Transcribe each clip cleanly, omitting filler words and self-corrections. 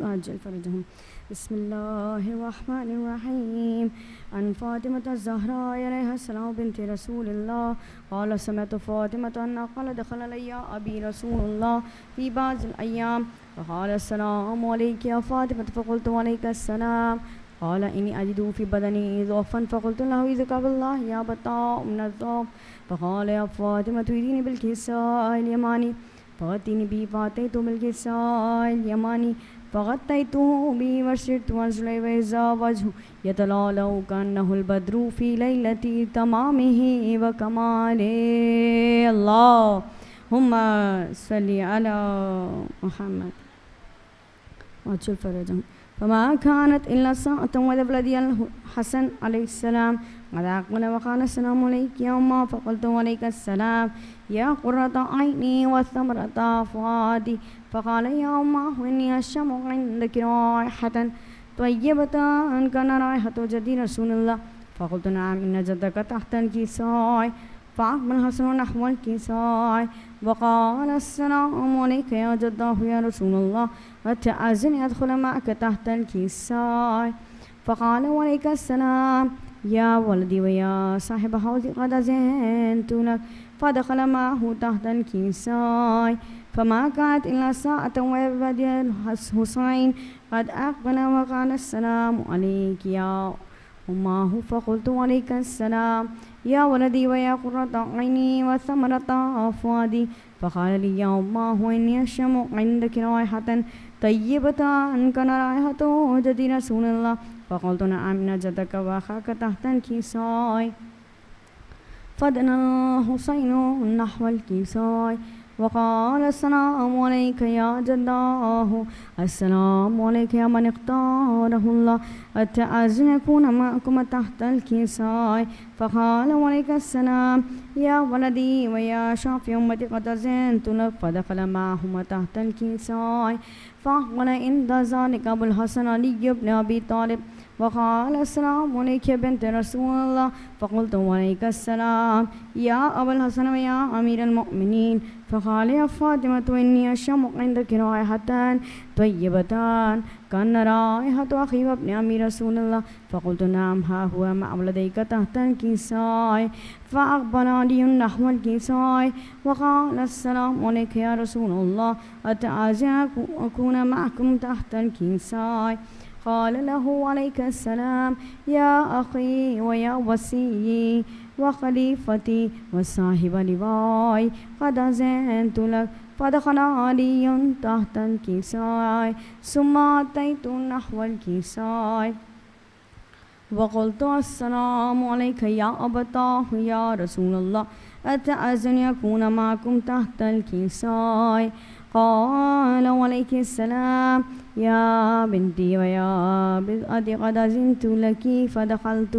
وعجل فرجهم. بسم الله الرحمن الرحيم. عن فاطمة الزهراء عليها السلام بنت رسول الله قال سمعت فاطمة أن قال دخل علي أبي رسول الله في بعض الأيام فقال السلام عليك يا فاطمة فقلت عليك السلام. قال إني أجد في بدني ضعفا فقلت له إذا بالله يا بطاء من الضعف. فقال يا فاطمة تريديني بالكساء اليماني فغطيني به فأتيت بالكساء اليماني فغطيته به وشرت رجلي وإذا وجهه يتلألأ كأنه البدر في ليلة تمامه وكماله. اللهم صل على محمد وعجل فرجهم. فما كانت إلا ساعة وإذا ولدي الحسن عليه السلام قد أقبل وقال السلام عليك يا أمه فقلت عليك السلام يا قرة عيني وثمرة فؤادي. فقال يا أمه إني أشم عندك رائحة طيبة كان رائحة جدي رسول الله. فقلت نعم إن جدك تحت الكساء. فأقبل الحسن نحو الكساء وقال السلام عليك يا جداه يا رسول الله أتأذني أدخل معك تحت الكساء. فقال وعليك السلام يا ولدي ويا صاحب حوضي قد أذنت لك. فدخل معه تحت الكساء فما كانت إلا ساعة وبدأ الحسين قد أقبل وقال السلام عليك يا أمه فقلت عليك السلام يا ولدي ويا قرة عيني وثمرة فؤادي. فقال لي يا أمه إني أشم عندك رائحة طيبة كان رائحة جدي رسول الله. فقلت نعم إن جدك وأخاك تحت الكساء. فدنا الحسين نحو الكساء وقال السلام عليك يا جداه السلام عليك يا من اختاره الله أتأذن يكون معكم تحت الكساء. فقال وعليك السلام يا ولدي ويا شافي أمتي قد أذنت لك. فدخل معهما تحت الكساء فأقبل عند ذلك أبو الحسن علي بن أبي طالب وقال السلام عليك يا بنت رسول الله. فقلت وعليك السلام يا أبا الحسن ويا أمير المؤمنين. فقال يا فاطمة إني أشم عندك رائحة طيبة كان رائحة أخي وابن أمير رسول الله. فقلت نعم ها هو مع ولديك تحت الكساء. فأقبل علي نحو الكساء وقال السلام عليك يا رسول الله أتأذن أكون معكم تحت الكساء. قال له عليك السلام يا أخي ويا وصي وخليفتي وصاحب لواي قد أذنت لك. فدخل علي تحت الكساء ثم أتيت نحو الكساء وقلت السلام عليك يا أبتاه يا رسول الله أتأذن يكون معكم تحت الكساء. قال وعليك السلام يا بنتي ويا بضعتي قد أذنت لك. فدخلت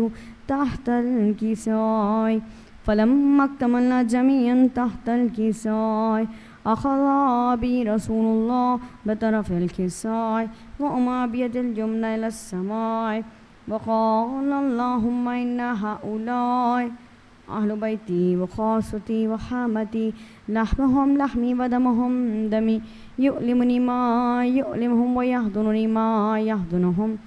تحت الكساء فلما اكتملنا جميعا تحت الكساء أخذ بي رسول الله بطرف الكساء وأمر بيد اليمنى إلى السماء وقال اللهم إن هؤلاء أهل بيتي وخاصتي وحامتي لحمهم لحمي ودمهم دمي يؤلمني ما يؤلمهم ويحضنني ما يحضنهم.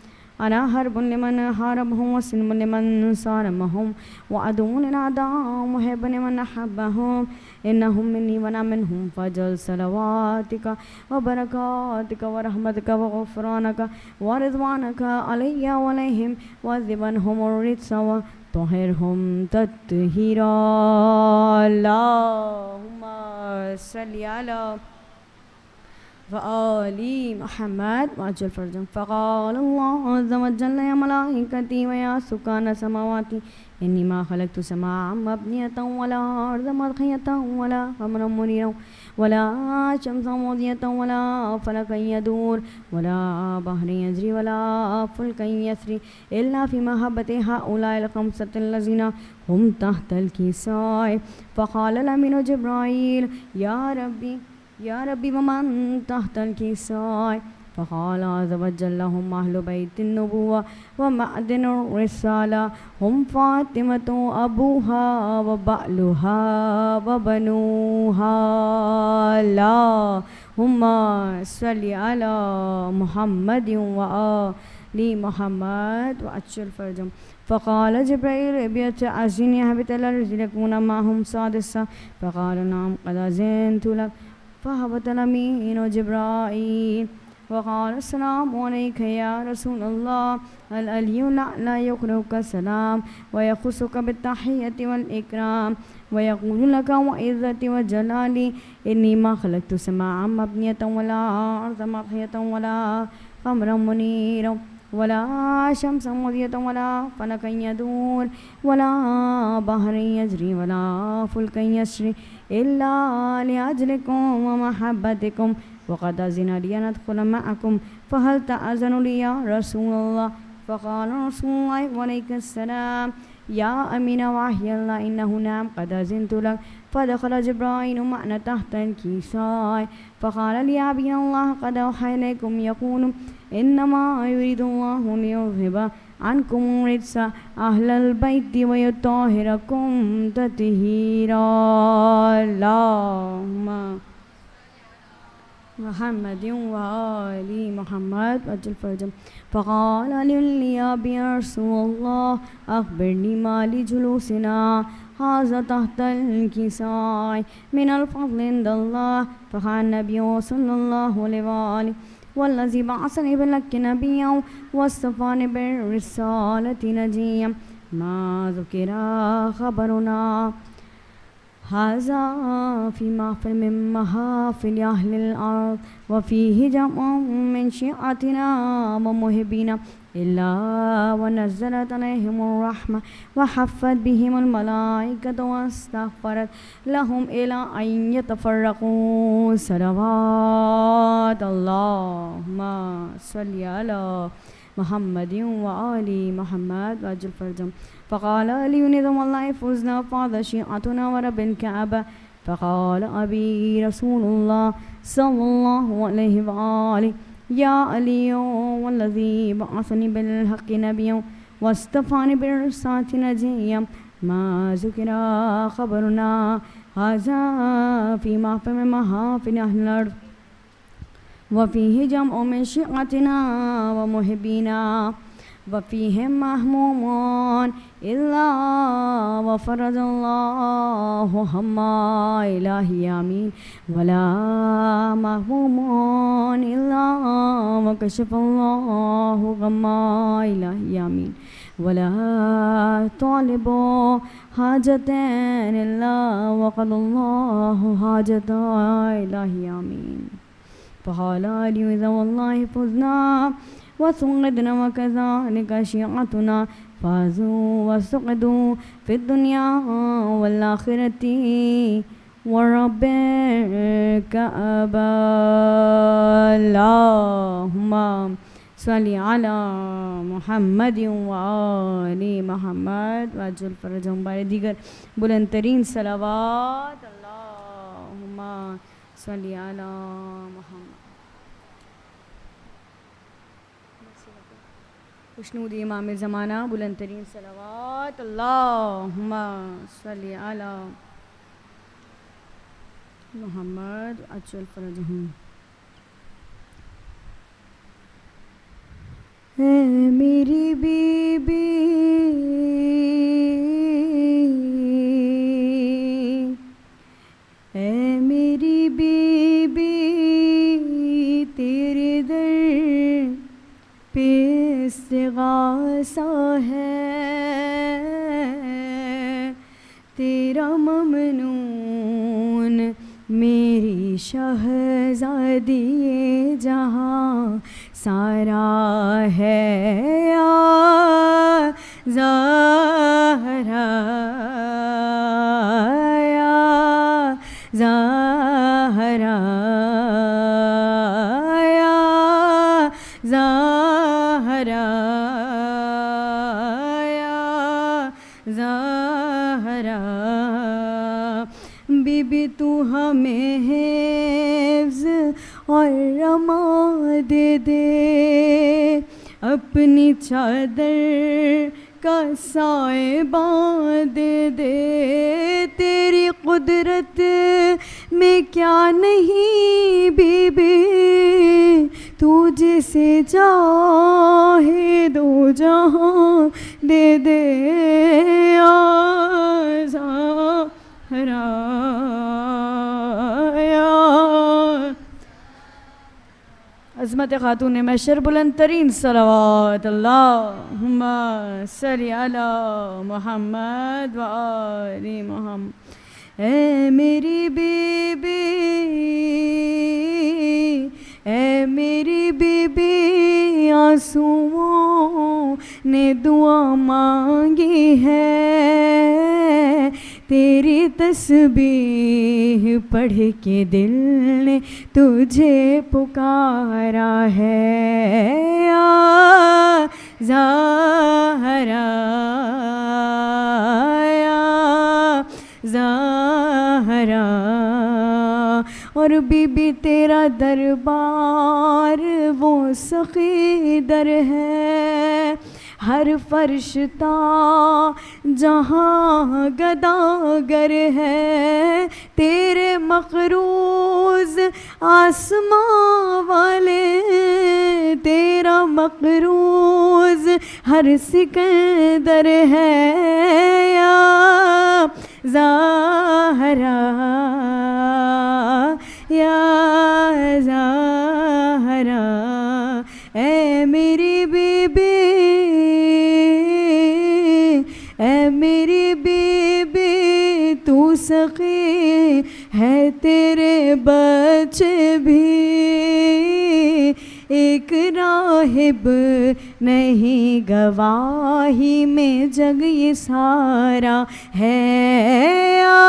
أنا حرب لمن حاربهم وسلم لمن صارمهم وعدو للأعداء محب لمن أحبهم. إنهم مني وأنا منهم فجل صلواتك وبركاتك ورحمتك وغفرانك ورضوانك علي وعليهم وذبنهم الرجس طهرهم تطهيرا. اللهم صل على وآل محمد وعجل فرجهم. فقال الله عز وجل يا ملائكتي ويا سكان سماواتي إني ما خلقت سماعا مبنية ولا أرضا مطحية ولا قمرا منيرا ولا شمسا مضية ولا فلكا يدور ولا بحر يجري ولا فلكا يسري إلا في محبة هؤلاء الخمسة الذين هم تحت الكساء. فقال الأمين جبرائيل يا ربي ومن تحت الكساء. فقال عز وجل هم أهل بيت النبوة ومعدن الرسالة هم فاطمة أبوها وبعلها وبنوها اللهم صل على محمد وآل محمد وأجل فرجهم. فقال جبرائيل بيتعزني هبت الأرض ليكون معهم سادسا فقال نعم قد أذنت لك فهبط الأمين جبرائيل وقال السلام عليك يا رسول الله العلي الأعلى يقرئك السلام ويخصك بالتحية والإكرام ويقول لك وعزتي وجلالي إني ما خلقت سماعا مبنية ولا أرضا مطهية ولا قمرا منيرا ولا شمسا مضية ولا فلكا يدور ولا بحر يجري ولا فلكا يسري إلا لأجلكم ومحبتكم وقد أذن لي أن أدخل معكم فهل تأذن لي يا رسول الله؟ فقال رسول الله عليك السلام يا أمين وحي الله إنه نعم قد أذنت لك. فدخل جبرائيل معنا تحت الكساء فقال لي يا أبي الله قد أوحى إليكم يقول إنما يريد الله ليذهب عنكم رجس أهل البيت ويطهركم تطهيرا اللهم محمد وآل محمد وأجل فرجهم. فقال لي يا أبي رسول الله أخبرني ما لجلوسنا هذا تحت الكساء من الفضل عند الله. فقال النبي صلى الله عليه وآله والذي بعثني بالحق نبيا واصطفاني بالرسالة نجيا ما ذكر خبرنا هذا في محفل من محافل أهل الأرض وفيه جمع من شيعتنا ومحبينا إلا ونزلت عليهم الرحمة وحفت بهم الملائكة واستغفرت لهم إلى أن يتفرقوا صلوات اللهم صل على محمد وآل محمد وأجل فرجهم. فقال علي نظم الله فزنا فاض شيعتنا ورب الكعبة. فقال أبي رسول الله صلى الله عليه وآله يا علي والذي بعثني بالحق نبيا واصطفاني بالرسالة نجيا ما ذكر خبرنا هذا في محفل من محافل أهل الأرض وفيه جمع من شيعتنا ومحبينا وفيهم محموم إلا وفرج الله هم إلهي آمين ولا محموم إلا وكشف الله غم إلهي آمين ولا طالب حاجة إلا وقضى الله حاجة إلهي آمين. فقال علي إذا والله فزنا وسقدنا وكذلك شيعتنا فازوا وسقدوا في الدنيا والآخرة ورب الكعبة اللهم صل على محمد وآل محمد وأجل فرجهم. بارے دیگر بلند ترین صلوات اللهم صل على محمد. خوشنود امام زمانہ بلند ترین صلوات اللہم صلی علی محمد اجل فرجہم. اے میری بی بی اے میری بی بی تیرے در پہ استغاثہ ہے تیرا ممنون میری شہزادی جہاں سارا ہے یا زہرا یا زہرا یا زہرا یا زہرا بی بی تو ہمیں حفظ اور رما دے دے، اپنی چادر کا سائبہ دے دے، تیری قدرت میں کیا نہیں بی بی، تو جسے چاہے دو جہاں دے دے، یا زہرا یا عظمت خاتون محشر، بلند ترین صلوات اللہم صلی علی محمد و آل محمد۔ اے میری بی بی، اے میری بی بی، آنسوؤں نے دعا مانگی ہے، تیری تسبیح پڑھ کے دل نے تجھے پکارا ہے، یا زہرا یا زہرا۔ اور بی بی تیرا دربار وہ سخی در ہے، ہر فرشتہ جہاں گداگر ہے، تیرے مقروض آسماں والے، تیرا مقروض ہر سکندر ہے، یا زہرا یا زہرا۔ اے میری بی بی، اے میری بی بی، تو سخی ہے، تیرے بچے بھی ایک راہب نہیں، گواہی میں جگ یہ سارا ہے، یا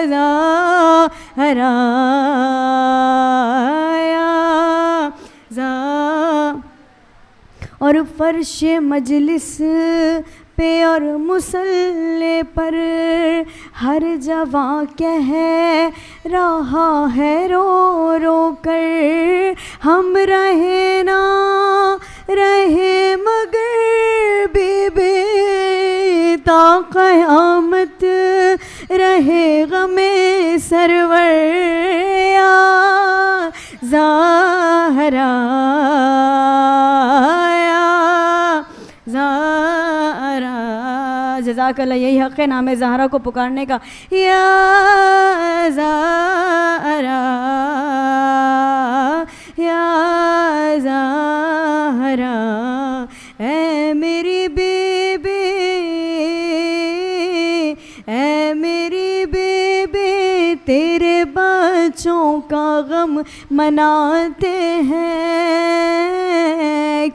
زہرا یا زہرا۔ اور فرش مجلس پہ اور مصلی پر ہر جواں کہہ رہا ہے رو رو کر، ہم رہے نہ رہے مگر بی بی، تا قیامت رہے غم سرور، یا زہرا یا زہرا۔ جزاک اللہ، یہی حق ہے نام زہرا کو پکارنے کا، یا زہرا یا زہرا۔ اے میری بی بی، اے میری بی بی، تیرے بچوں کا غم مناتے ہیں،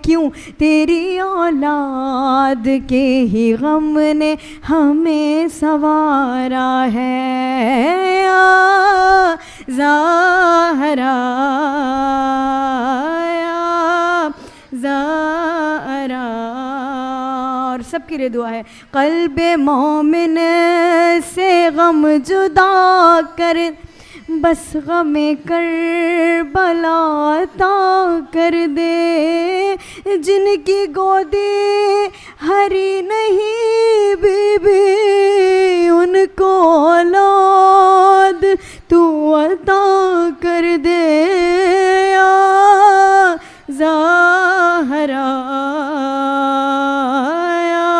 کیوں تیری اولاد کے ہی غم نے ہمیں سنوارا ہے، یا زہرا یا زہرا۔ اور سب کے لیے دعا ہے، قلب مومن سے غم جدا کر، بس غم کربلا عطا کر دے، جن کی گودی ہری نہیں بی بی، ان کو اولاد تو عطا کر دے، یا زہرا یا۔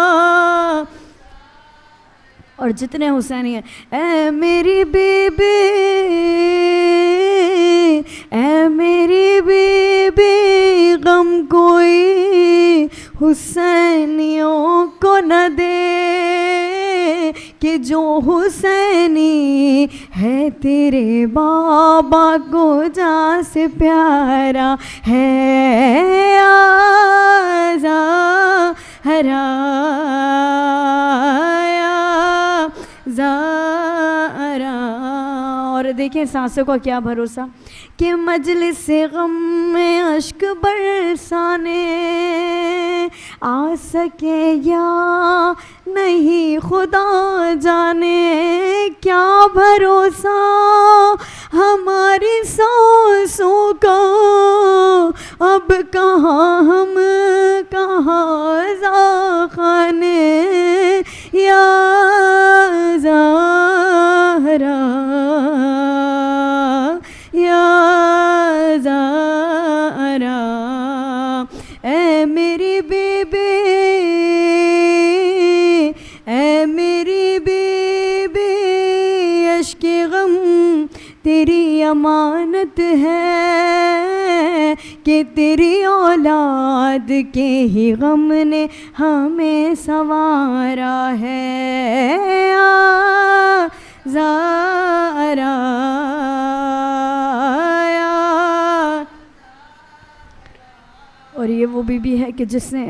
اور جتنے حسینی ہیں، اے میری بی بی، اے میری بی بی، غم کوئی حسینیوں کو نہ دے، کہ جو حسینی ہے تیرے بابا کو جان سے پیارا ہے، یا زہرا یا زہرا۔ اور دیکھیں سانسوں کا کیا بھروسہ کہ مجلس غم میں اشک برسانے آ سکے یا نہیں خدا جانے، کیا بھروسہ ہماری سانسوں آنسوں کا اب کہاں ہم کہاں زاخانے یا زہرا یا زہرا اے میری بیبی اے میری بیبی اشک غم تیری امانت ہے کہ تیری اولاد کے ہی غم نے ہمیں سنوارا ہے یا زہرا اور یہ وہ بیوی ہے کہ جس نے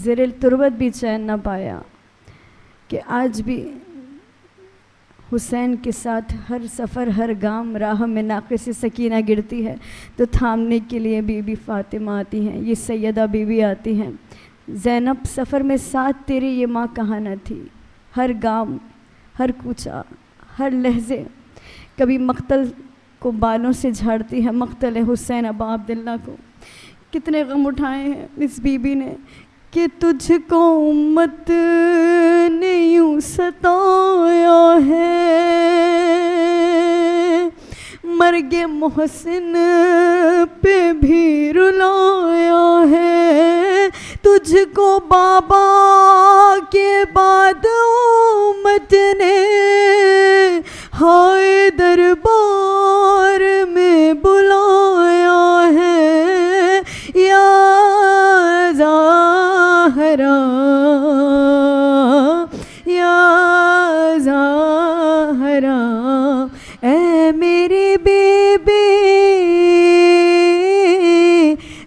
زیر تربت بھی چین نہ پایا، کہ آج بھی حسین کے ساتھ ہر سفر ہر گام راہ میں ناقص سکینہ گرتی ہے تو تھامنے کے لیے بی بی فاطمہ آتی ہیں، یہ سیدہ بیوی آتی ہیں، زینب سفر میں ساتھ تیری یہ ماں کہاں نہ تھی، ہر گام ہر کوچہ ہر لہجے، کبھی مقتل کو بالوں سے جھاڑتی ہے، مقتل حسین ابا عبداللہ کو، کتنے غم اٹھائے ہیں اس بی بی نے کہ تجھ کو امت نے یوں ستایا ہے، مرگ محسن پہ بھی رلایا ہے، تجھ کو بابا کے بعد امت نے ہائے دربار میں بلایا ہے یا زہرا یا زہرا اے میری بیبی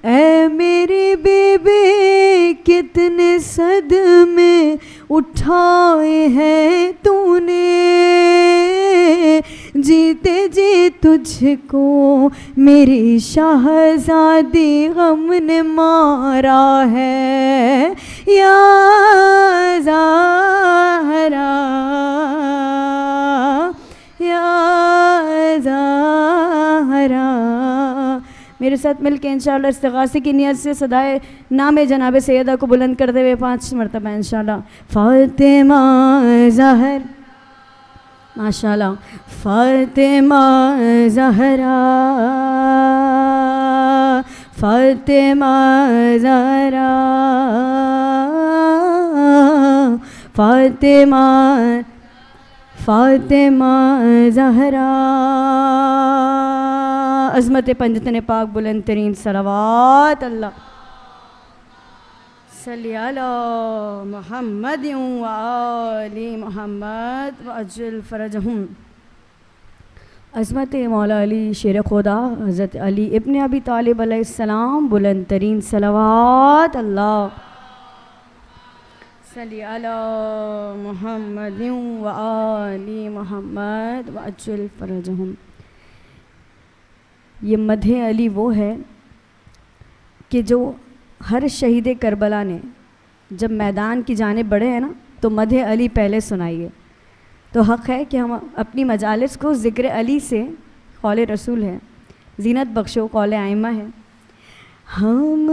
اے میری بیبی کتنے صدمے اٹھائے ہیں تو نے، جیتے جی تجھ کو میری شہزادی غم نے مارا ہے یا زہرا یا زہرا۔ میرے ساتھ مل کے انشاءاللہ استغاثے کی نیت سے صدائے نام جناب سیدہ کو بلند کرتے ہوئے 5 مرتبہ انشاءاللہ فاطمہ زہر ماشاءاللہ فاطمہ زہرا فاطمہ زہرا فاطمہ فاطمہ زہرا، عظمت پنجتن پاک بلند ترین صلوات اللہ صلی علی محمد و آل محمد وعجل فرجہم۔ عظمت مولا علی شیر خدا حضرت علی ابن ابی طالب علیہ السلام بلند ترین صلوات اللہ صلی علی محمد و آل محمد وعجل فرجہم۔ یہ مدح علی وہ ہے کہ جو ہر شہید کربلا نے جب میدان کی جانب بڑھے ہیں نا تو مدح علی پہلے سنائیے، تو حق ہے کہ ہم اپنی مجالس کو ذکر علی سے، قول رسول ہے، زینت بخشو، قول ائمہ ہے، ہم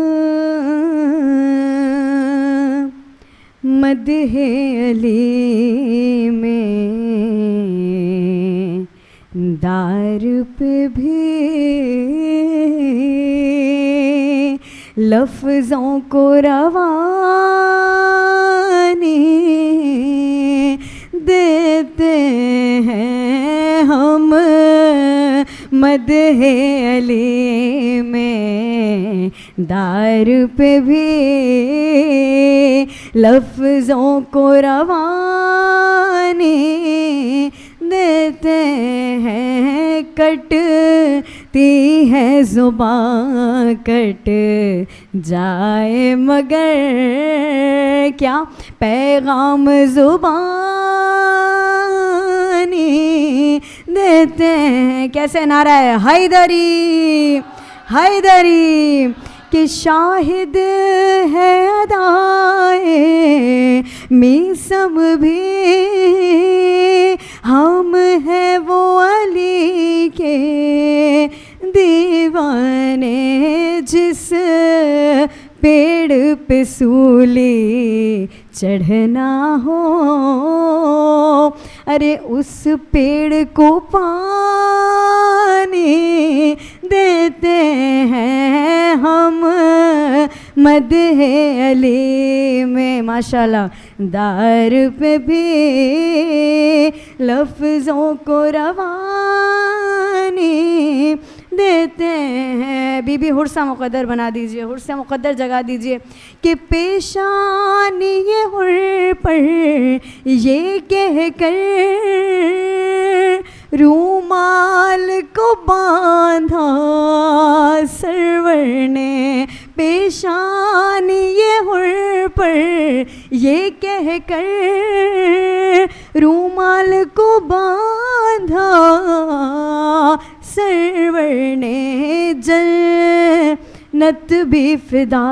مدح علی میں دار پہ بھی لفظوں کو روانی دیتے ہیں، ہم مدح علی میں دار پہ بھی لفظوں کو روانی دیتے ہیں، کٹتی ہے زباں کٹ جائے مگر کیا پیغام زبانی دیتے ہیں۔ کیسے نعرہ ہے حیدری حیدری کہ شاہد ہے ادائے میسم بھی، ہم ہیں وہ علی کے دیوانے دیوانے جس پیڑ پہ سولی چڑھنا ہو، ارے اس پیڑ کو پانی دیتے ہیں ہم مدح علی میں. ماشاءاللہ. دار پہ بھی لفظوں کو روانی دیتے ہیں. بی بی حرصہ مقدر بنا دیجئے، حرصہ مقدر جگا دیجئے کہ پیشانی حر پر یہ کہہ کر رومال کو باندھا سرور نے، پیشانی حر پر یہ کہہ کر رومال کو باندھا سرور نے. جنت بھی فدا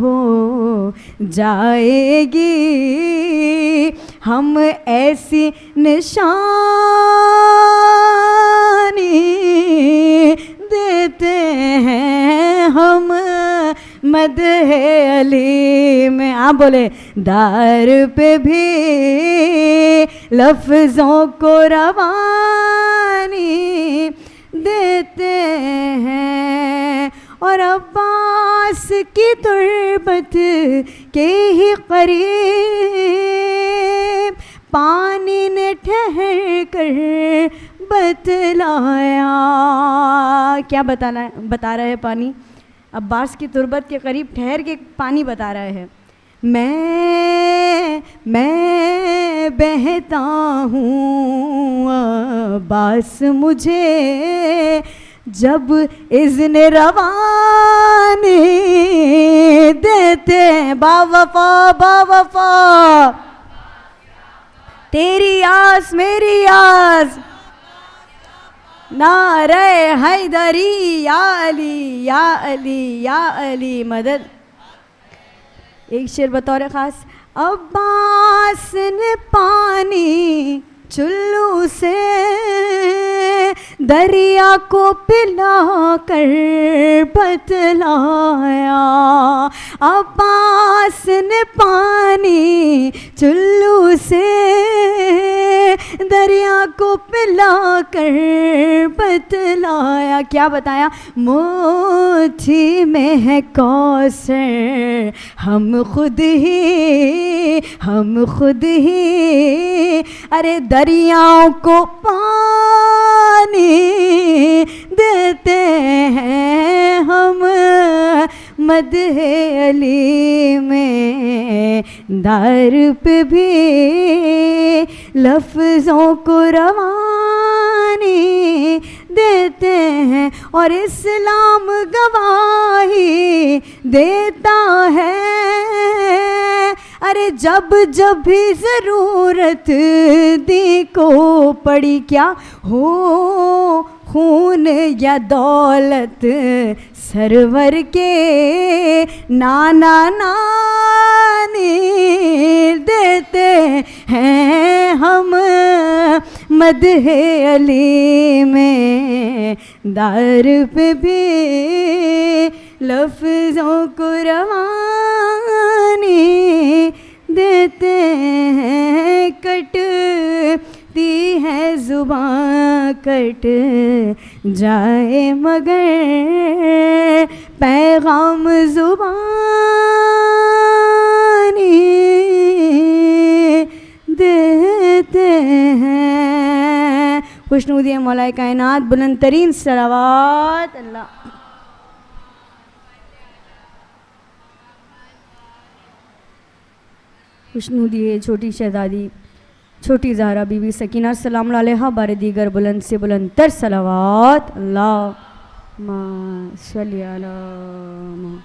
ہو جائے گی ہم ایسی نشانی دیتے ہیں ہم مدح علی میں. آپ بولے دار پہ بھی لفظوں کو روانی دیتے ہیں. اور عباس کی تربت کے ہی قریب پانی نے ٹھہر کر بتلایا. کیا بتا رہا ہے پانی؟ عباس کی تربت کے قریب ٹھہر کے پانی بتا رہا ہے. میں بہتا ہوں عباس مجھے جب اذن روانی دیتے. با وفا تیری آس میری آس نعرہ حیدری یا علی یا علی یا علی مدد. ایک شعر بطور خاص. عباس نے پانی چلو سے دریا کو پلا کر بتلایا. عباس نے پانی چلو سے دریا کو پلا کر بتلایا. کیا بتایا؟ مٹھی میں ہے کوثر ہم خود ہی ارے دریاؤں کو پانی دیتے ہیں ہم مدح علی میں. دار پہ بھی لفظوں کو روانی دیتے ہیں. اور اسلام گواہی دیتا ہے ارے جب بھی ضرورت دی کو پڑی. کیا ہو خون یا دولت سرور کے نانا نانی دیتے ہیں ہم مدح علی میں. دار پہ بھی لفظوں کو روانی دیتے ہیں. کٹتی ہے زباں کٹ جائے مگر پیغام زبانی دیتے ہیں. خوشنودی مولا کائنات بلند ترین صلوات اللہ. خوشنودی چھوٹی شہزادی چھوٹی زہرا بی بی سکینہ سلام اللہ علیہا بار دیگر بلند سے بلند تر صلوات. اللہم صلی علی محمد.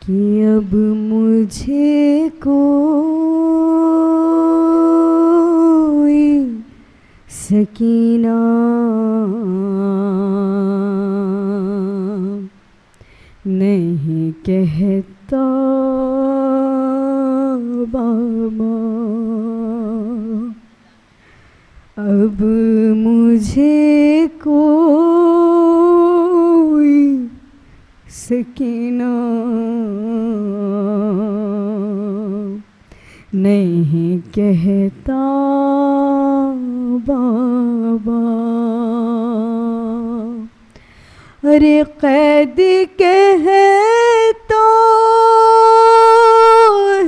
کہ اب مجھے کوئی سکینہ نہیں کہتا بابا. اب مجھے کوئی سکینہ نہیں کہتا بابا، ارے قید کہتا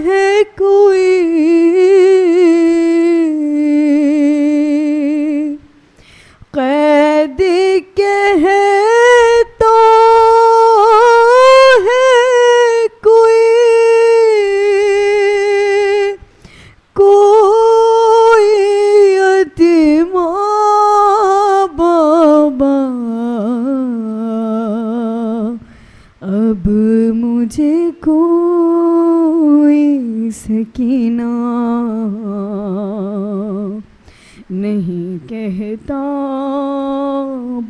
ہے کوئی، قید کہتا ہے کوئی، کوئی یتیما بابا، اب مجھے کوئی سکینہ نہیں کہتا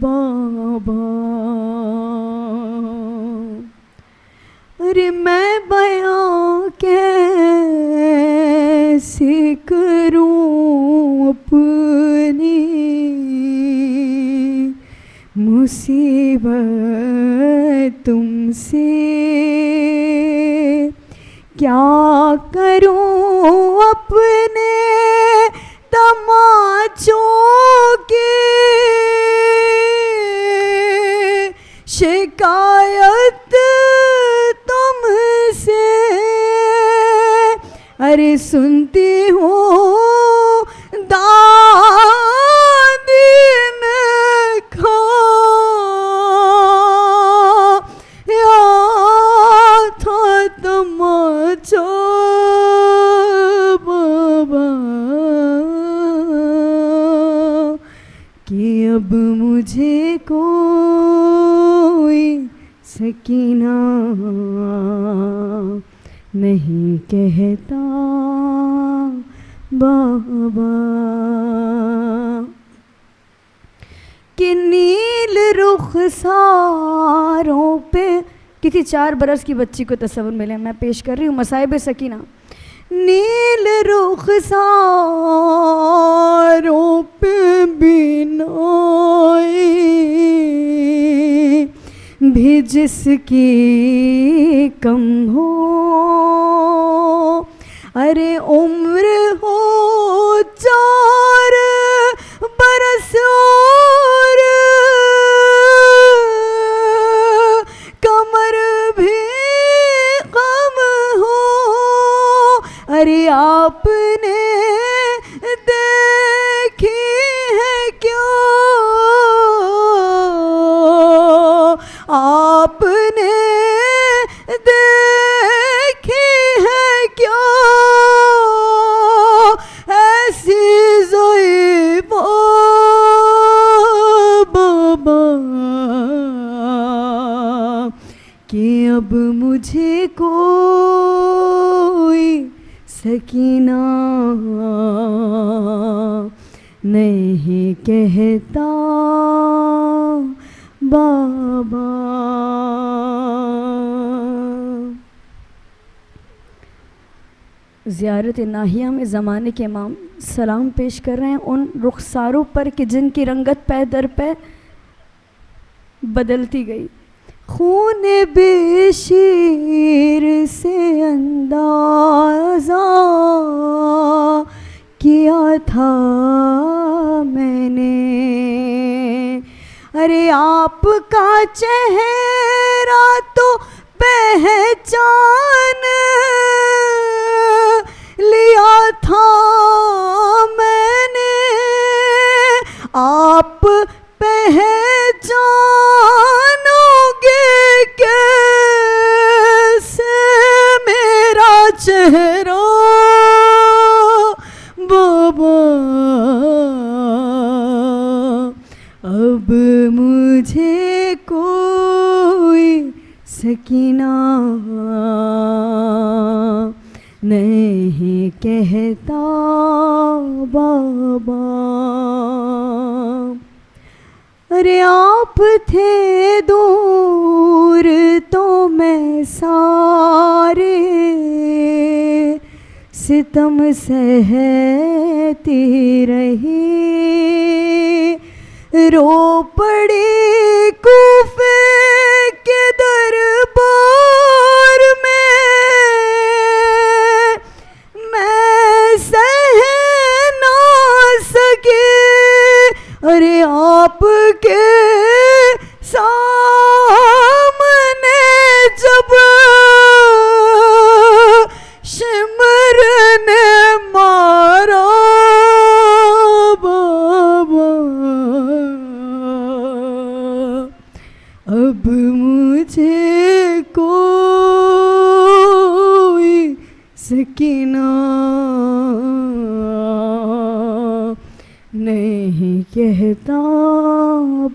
بابا، ارے میں بیاں کیسے کروں اپنی مصیبت تم سے، کیا کروں اپنے تماچوں کی شکایت تم سے، ارے سنتی ہوں دادی نے کھایا تھا تماچا بابا، کہ اب مجھے کوئی سکینہ نہیں کہتا بابا، کہ نیل رخساروں پہ کسی 4 برس کی بچی کو تصور ملے، میں پیش کر رہی ہوں مصائب سکینہ، نیل رخساروں پہ بینائی بھی جس کی کم ہو، ارے عمر ہو 4 برس اور کمر بھی کم ہو، ارے آپ نے دیکھی ہے کیا، آپ نے دیکھی ہے کیا ایسی ضعیف بابا، کہ اب مجھے کوئی سکینہ نہیں کہتا بابا۔ زیارت ناہیہ میں زمانے کے امام سلام پیش کر رہے ہیں ان رخساروں پر کہ جن کی رنگت پے در پے بدلتی گئی، خون بے شیر سے اندازہ کیا تھا میں نے، ارے آپ کا چہرہ تو پہچان لیا تھا میں نے، آپ پہچانو گے کیسے میرا چہرہ بابا، اب مجھے کوئی سکینہ نہیں کہتا بابا، ارے آپ تھے دور تو میں سارے ستم سہتی رہی، رو پڑی کوفے کے دربار میں سہ نہ سکے، ارے آپ کے سامنے جب شمر نے مارا بابا، اب مجھے کوئی سکینہ نہیں کہتا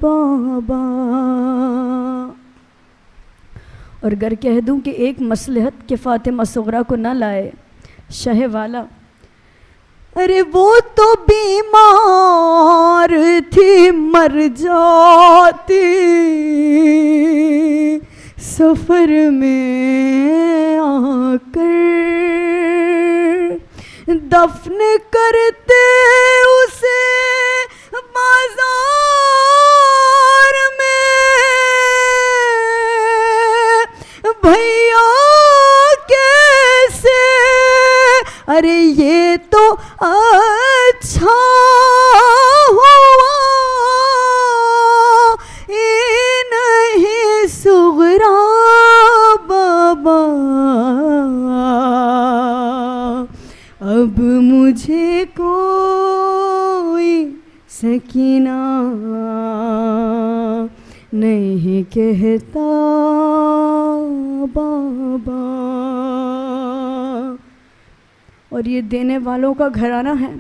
بابا۔ اور اگر کہہ دوں کہ ایک مصلحت کہ فاطمہ صغریٰ کو نہ لائے شہ والا، ارے وہ تو بیمار تھی مر جاتی، سفر میں آ کر دفن کرتے اسے بازار میں، بھیا کیسے، ارے یہ تو اچھا ہوا نہیں صغریٰ بابا، اب مجھے کوئی سکینہ نہیں کہتا بابا۔ اور یہ دینے والوں کا گھرانہ ہے،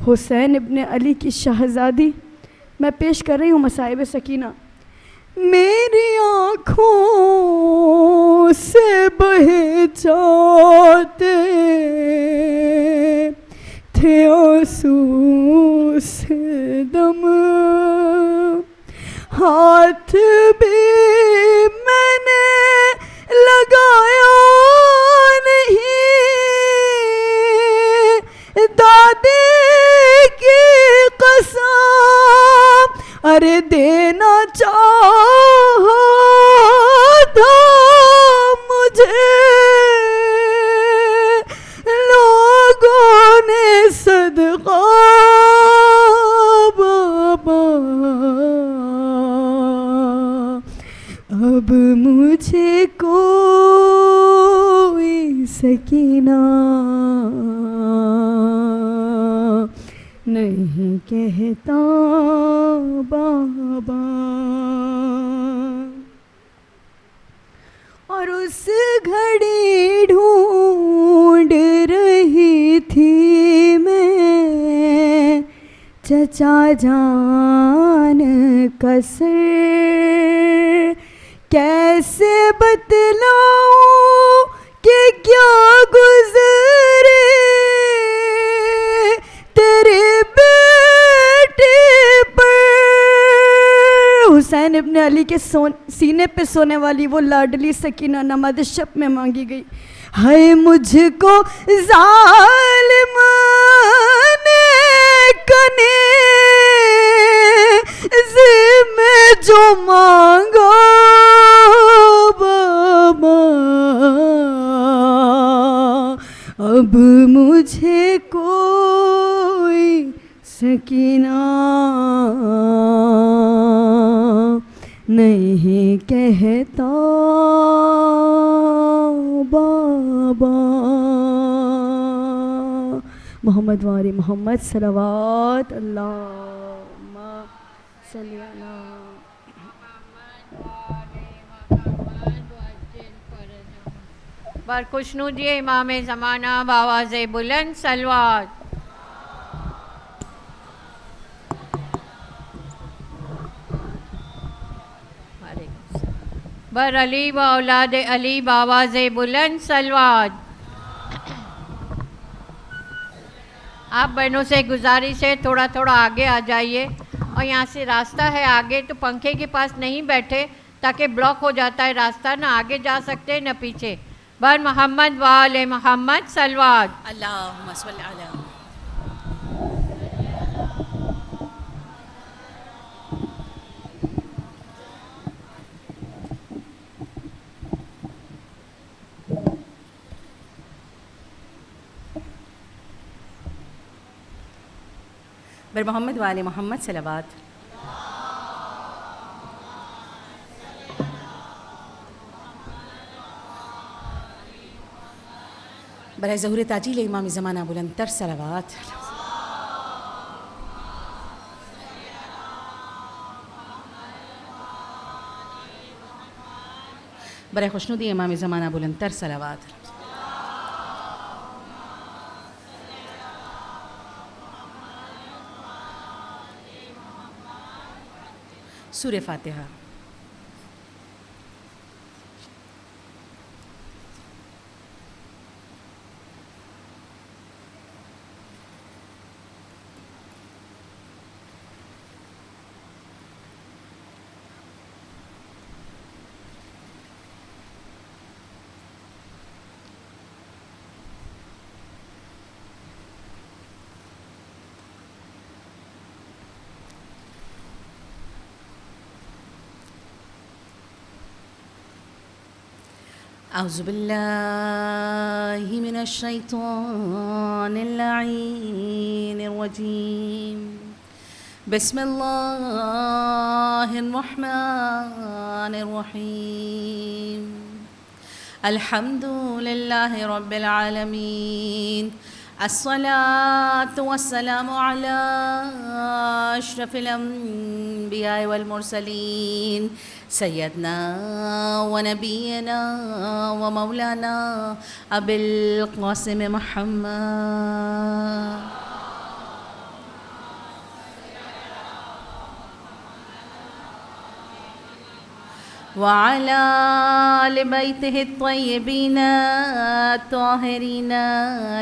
حسین ابن علی کی شہزادی۔ میں پیش کر رہی ہوں مصائب سکینہ۔ میری آنکھوں سے بہے جاتے تھے آنسو سے دم، ہاتھ بھی میں نے لگایا نہیں، دادی کی قسم ارے دینا چاہا تھا مجھے لوگوں نے صدقہ بابا، اب مجھے کوئی سکینہ نہیں کہتا بابا۔ اور اس گھڑی ڈھونڈ رہی تھی میں چچا جان کا سر، کیسے بتلاؤں کہ کیا گزرے تیرے بیٹے پر۔ حسین ابن علی کے سینے پہ سونے والی وہ لاڈلی سکینہ نماز شب میں مانگی گئی۔ ہائے مجھ کو ظالم نے کنیز میں جو مانگا بابا، اب مجھے کوئی سکینہ نہیں کہتا بابا۔ محمد وآل محمد صلوات اللہم صلی علی بر خوشنودی امام زمانہ بآواز بلند صلوات۔ بر علی و اولاد علی بآواز بلند صلوات۔ آپ بہنوں سے گزارش ہے تھوڑا تھوڑا آگے آ جائیے، اور یہاں سے راستہ ہے آگے، تو پنکھے کے پاس نہیں بیٹھے تاکہ بلاک ہو جاتا ہے راستہ، نہ آگے جا سکتے نہ پیچھے۔ بر محمد و آل محمد صلوات۔ اللہم صلی علی بر محمد وآل محمد صلوات. برائے ظہور تعجیل امام زمانہ بلند تر صلوات. برائے خوشنودی امام زمانہ بلند تر صلوات. سورہ فاتحہ. اعوذ باللہ من الشیطان اللعین الرجیم. بسم اللہ الرحمن الرحیم. الحمد للہ رب العالمین. الصلاة والسلام على أشرف الأنبياء والمرسلين سيدنا ونبينا ومولانا أبي القاسم محمد وعلى آل بيته الطيبين الطاهرين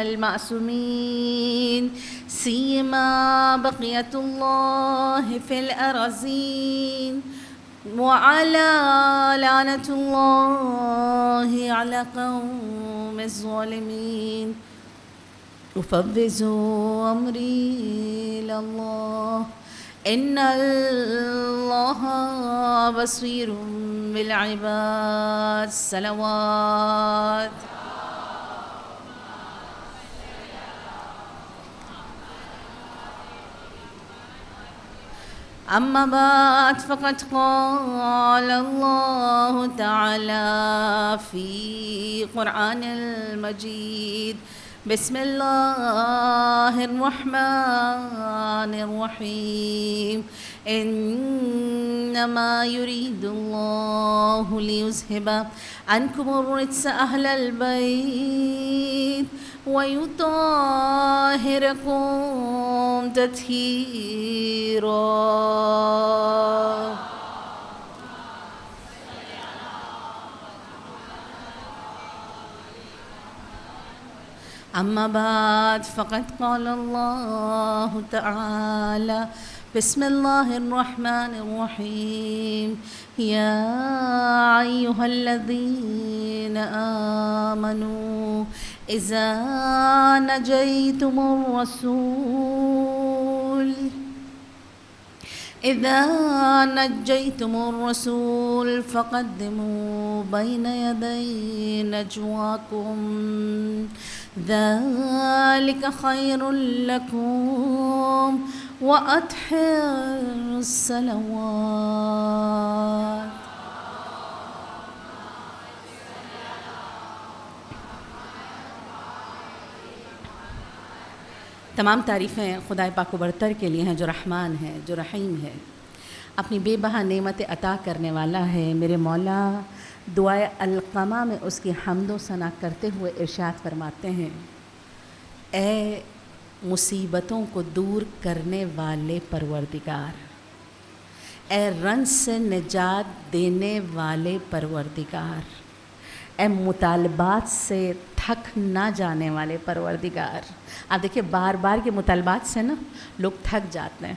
المعصومين سيما بقية الله في الأرضين وعلى لعنة الله على قوم الظالمين. أفوض أمري إلى الله إن الله بصير بالعباد. صلوات. أما بعد فقد قال الله تعالى في قرآن المجيد. بسم الله الرحمن الرحيم. إنما يريد الله ليذهب عنكم الرجس أهل البيت ويطهركم تطهيرا. أما بعد فقد قال الله تعالى. بسم الله الرحمن الرحيم. يا أيها الذين آمنوا إذا نجيتم الرسول فقدموا بين يدي نجواكم ذلك خير لكم وأطهروا الصلوات. تمام تعریفیں خدائے پاک و برتر کے لیے ہیں جو رحمان ہے، جو رحیم ہے، اپنی بے بہا نعمت عطا کرنے والا ہے. میرے مولا دعائے القمہ میں اس کی حمد و ثنا کرتے ہوئے ارشاد فرماتے ہیں، اے مصیبتوں کو دور کرنے والے پروردگار، اے رنج سے نجات دینے والے پروردگار، اے مطالبات سے تھک نہ جانے والے پروردگار. آپ دیکھیں بار بار کے مطالبات سے نا لوگ تھک جاتے ہیں،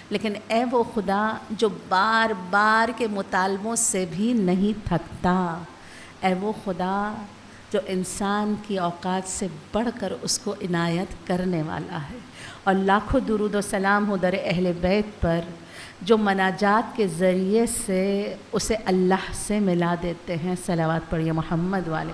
لیکن اے وہ خدا جو بار بار کے مطالبوں سے بھی نہیں تھکتا، اے وہ خدا جو انسان کی اوقات سے بڑھ کر اس کو عنایت کرنے والا ہے. اور لاکھوں درود و سلام ہو در اہل بیت پر جو مناجات کے ذریعے سے اسے اللہ سے ملا دیتے ہیں. صلوات پڑھیے محمد والے.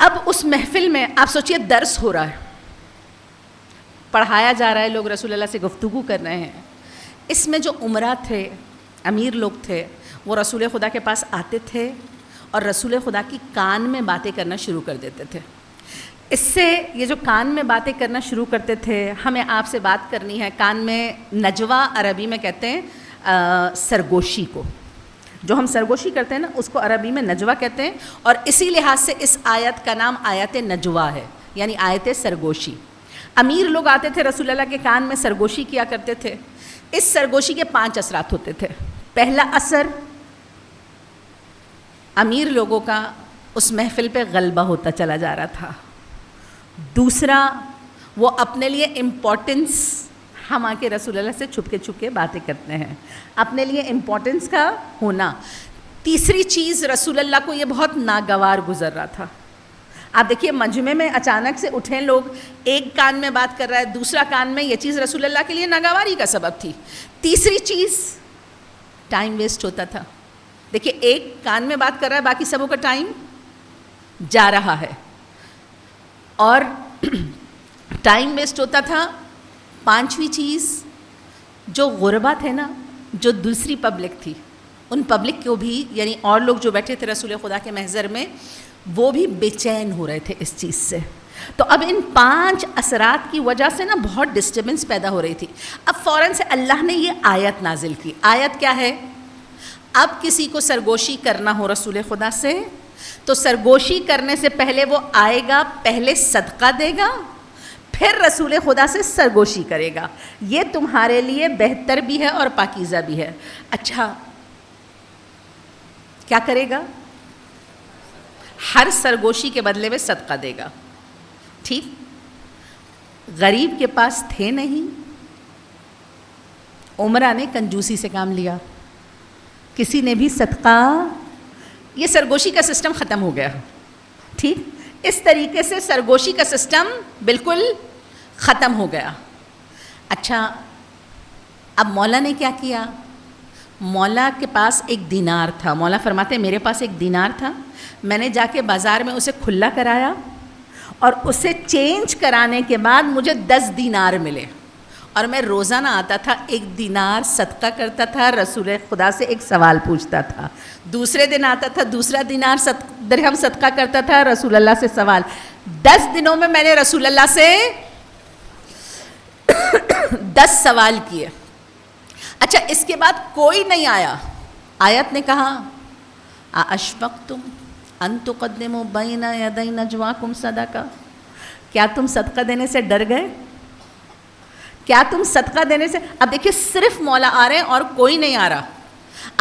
اب اس محفل میں آپ سوچئے درس ہو رہا ہے، پڑھایا جا رہا ہے، لوگ رسول اللہ سے گفتگو کر رہے ہیں. اس میں جو عمرا تھے، امیر لوگ تھے، وہ رسول خدا کے پاس آتے تھے اور رسول خدا کی کان میں باتیں کرنا شروع کر دیتے تھے. اس سے یہ جو کان میں باتیں کرنا شروع کرتے تھے، ہمیں آپ سے بات کرنی ہے. کان میں نجوا عربی میں کہتے ہیں سرگوشی کو، جو ہم سرگوشی کرتے ہیں نا اس کو عربی میں نجوا کہتے ہیں، اور اسی لحاظ سے اس آیت کا نام آیت نجوا ہے، یعنی آیت سرگوشی. امیر لوگ آتے تھے رسول اللہ کے کان میں سرگوشی کیا کرتے تھے. اس سرگوشی کے 5 اثرات ہوتے تھے. پہلا اثر، امیر لوگوں کا اس محفل پہ غلبہ ہوتا چلا جا رہا تھا. دوسرا، وہ اپنے لیے امپورٹنس، ہم آ کے رسول اللہ سے چھپ کے باتیں کرتے ہیں، اپنے لیے امپورٹنس کا ہونا. تیسری چیز، رسول اللہ کو یہ بہت ناگوار گزر رہا تھا. آپ دیکھیے مجمع میں اچانک سے اٹھیں لوگ، ایک کان میں بات کر رہا ہے، دوسرا کان میں، یہ چیز رسول اللہ کے لیے ناگواری کا سبب تھی. تیسری چیز، ٹائم ویسٹ ہوتا تھا. دیکھیے ایک کان میں بات کر رہا ہے، باقی سبوں کا ٹائم جا رہا ہے اور ٹائم ویسٹ ہوتا تھا. 5ویں چیز، جو غربا تھے نا، جو دوسری پبلک تھی، ان پبلک کو بھی، یعنی اور لوگ جو بیٹھے تھے رسول خدا کے محضر میں، وہ بھی بے چین ہو رہے تھے اس چیز سے. تو اب ان 5 اثرات کی وجہ سے نا بہت ڈسٹربنس پیدا ہو رہی تھی. اب فوراً سے اللہ نے یہ آیت نازل کی. آیت کیا ہے؟ اب کسی کو سرگوشی کرنا ہو رسول خدا سے تو سرگوشی کرنے سے پہلے وہ آئے گا، پہلے صدقہ دے گا، پھر رسول خدا سے سرگوشی کرے گا. یہ تمہارے لیے بہتر بھی ہے اور پاکیزہ بھی ہے. اچھا کیا کرے گا؟ ہر سرگوشی کے بدلے میں صدقہ دے گا. ٹھیک، غریب کے پاس تھے نہیں، عمرہ نے کنجوسی سے کام لیا، کسی نے بھی صدقہ، یہ سرگوشی کا سسٹم ختم ہو گیا. ٹھیک، اس طریقے سے سرگوشی کا سسٹم بالکل ختم ہو گیا. اچھا اب مولا نے کیا کیا؟ مولا کے پاس ایک دینار تھا. مولا فرماتے ہیں میرے پاس ایک دینار تھا، میں نے جا کے بازار میں اسے کھلا کرایا اور اسے چینج کرانے کے بعد مجھے 10 دینار ملے، اور میں روزانہ آتا تھا، 1 دینار صدقہ کرتا تھا، رسول خدا سے ایک سوال پوچھتا تھا. دوسرے دن آتا تھا، دوسرا دینار درہم صدقہ کرتا تھا، رسول اللہ سے سوال. 10 دنوں میں نے رسول اللہ سے 10 سوال کیے. اچھا اس کے بعد کوئی نہیں آیا. آیت نے کہا اَأَشْفَقْتُمْ أَن تُقَدِّمُوا بَيْنَ يَدَيْ نَجْوَاكُمْ صَدَقَةً، کیا تم صدقہ دینے سے ڈر گئے؟ کیا تم صدقہ دینے سے، اب دیکھیے صرف مولا آ رہے ہیں اور کوئی نہیں آ رہا.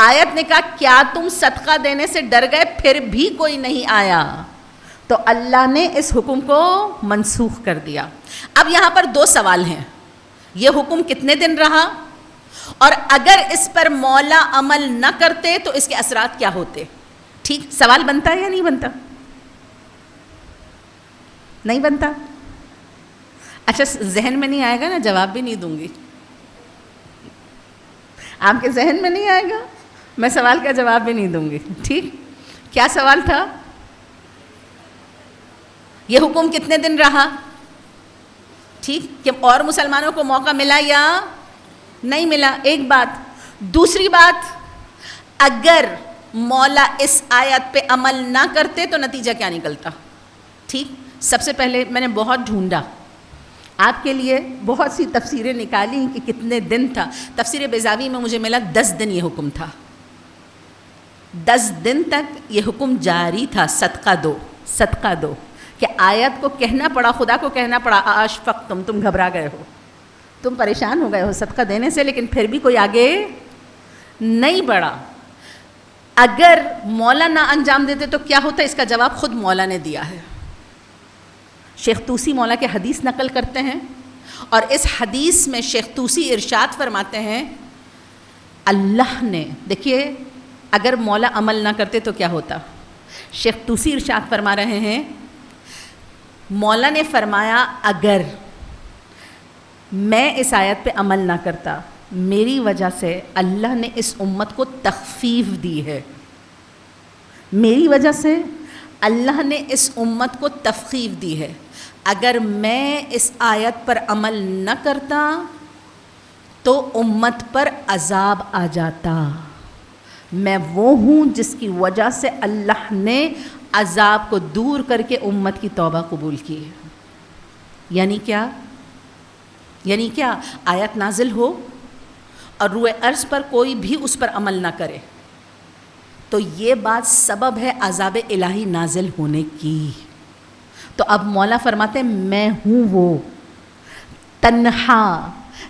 آیت نے کہا کیا تم صدقہ دینے سے ڈر گئے، پھر بھی کوئی نہیں آیا، تو اللہ نے اس حکم کو منسوخ کر دیا. اب یہاں پر 2 سوال ہیں. یہ حکم کتنے دن رہا، اور اگر اس پر مولا عمل نہ کرتے تو اس کے اثرات کیا ہوتے؟ ٹھیک، سوال بنتا ہے یا نہیں بنتا؟ نہیں بنتا. اچھا ذہن میں نہیں آئے گا نا، جواب بھی نہیں دوں گی. آپ کے ذہن میں نہیں آئے گا، میں سوال کا جواب بھی نہیں دوں گی. ٹھیک، کیا سوال تھا؟ یہ حکم کتنے دن رہا؟ ٹھیک، کہ اور مسلمانوں کو موقع ملا یا نہیں ملا؟ ایک بات. دوسری بات، اگر مولا اس آیت پہ عمل نہ کرتے تو نتیجہ کیا نکلتا؟ ٹھیک، سب سے پہلے میں نے بہت ڈھونڈا، آپ کے لیے بہت سی تفسیریں نکالی کہ کتنے دن تھا. تفسیر بیضاوی میں مجھے ملا 10 دن یہ حکم تھا. 10 دن تک یہ حکم جاری تھا، صدقہ دو صدقہ دو. کہ آیت کو کہنا پڑا، خدا کو کہنا پڑا اَأَشْفَقْتُمْ، تم گھبرا گئے ہو، تم پریشان ہو گئے ہو صدقہ دینے سے، لیکن پھر بھی کوئی آگے نہیں بڑھا. اگر مولا نہ انجام دیتے تو کیا ہوتا؟ اس کا جواب خود مولا نے دیا ہے. شیخ طوسی مولا کے حدیث نقل کرتے ہیں، اور اس حدیث میں شیخ طوسی ارشاد فرماتے ہیں اللہ نے، دیکھیے اگر مولا عمل نہ کرتے تو کیا ہوتا. شیخ طوسی ارشاد فرما رہے ہیں، مولا نے فرمایا اگر میں اس آیت پہ عمل نہ کرتا، میری وجہ سے اللہ نے اس امت کو تخفیف دی ہے، میری وجہ سے اللہ نے اس امت کو تفخیف دی ہے، اگر میں اس آیت پر عمل نہ کرتا تو امت پر عذاب آ جاتا۔ میں وہ ہوں جس کی وجہ سے اللہ نے عذاب کو دور کر کے امت کی توبہ قبول کی ہے۔ یعنی کیا؟ یعنی کیا؟ آیت نازل ہو اور روئے عرض پر کوئی بھی اس پر عمل نہ کرے تو یہ بات سبب ہے عذاب الہی نازل ہونے کی۔ تو اب مولا فرماتے ہیں میں ہوں وہ تنہا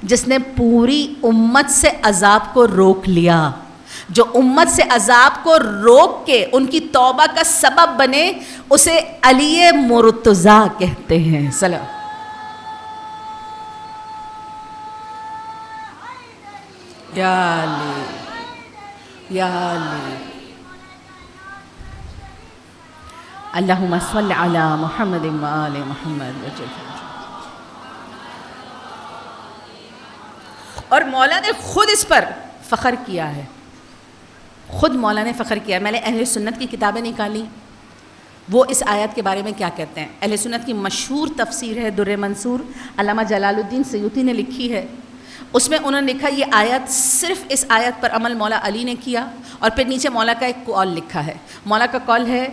جس نے پوری امت سے عذاب کو روک لیا، جو امت سے عذاب کو روک کے ان کی توبہ کا سبب بنے، اسے علی مرتضیٰ کہتے ہیں۔ سلام۔ یا علی یا علی، اللہم صل علی محمد و آل محمد وجل۔ اور مولا نے خود اس پر فخر کیا ہے، خود مولا نے فخر کیا ہے۔ میں نے اہل سنت کی کتابیں نکالی، وہ اس آیت کے بارے میں کیا کہتے ہیں۔ اہل سنت کی مشہور تفسیر ہے در منصور، علامہ جلال الدین سیوطی نے لکھی ہے۔ اس میں انہوں نے لکھا یہ آیت صرف اس آیت پر عمل مولا علی نے کیا، اور پھر نیچے مولا کا ایک قول لکھا ہے۔ مولا کا قول ہے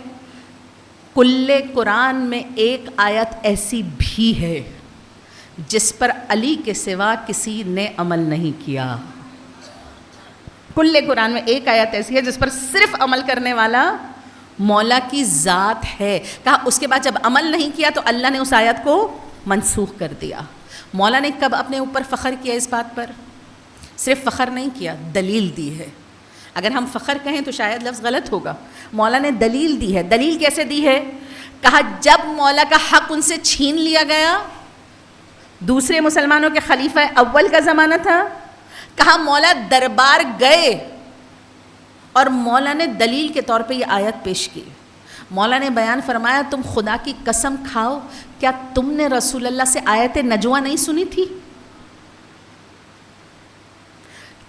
کل قرآن میں ایک آیت ایسی بھی ہے جس پر علی کے سوا کسی نے عمل نہیں کیا۔ کل قرآن میں ایک آیت ایسی ہے جس پر صرف عمل کرنے والا مولا کی ذات ہے۔ کہا اس کے بعد جب عمل نہیں کیا تو اللہ نے اس آیت کو منسوخ کر دیا۔ مولا نے کب اپنے اوپر فخر کیا اس بات پر؟ صرف فخر نہیں کیا، دلیل دی ہے۔ اگر ہم فخر کہیں تو شاید لفظ غلط ہوگا، مولا نے دلیل دی ہے۔ دلیل کیسے دی ہے؟ کہا جب مولا کا حق ان سے چھین لیا گیا، دوسرے مسلمانوں کے خلیفہ اول کا زمانہ تھا، کہا مولا دربار گئے اور مولا نے دلیل کے طور پہ یہ آیت پیش کی۔ مولا نے بیان فرمایا تم خدا کی قسم کھاؤ، کیا تم نے رسول اللہ سے آیت نجوہ نہیں سنی تھی؟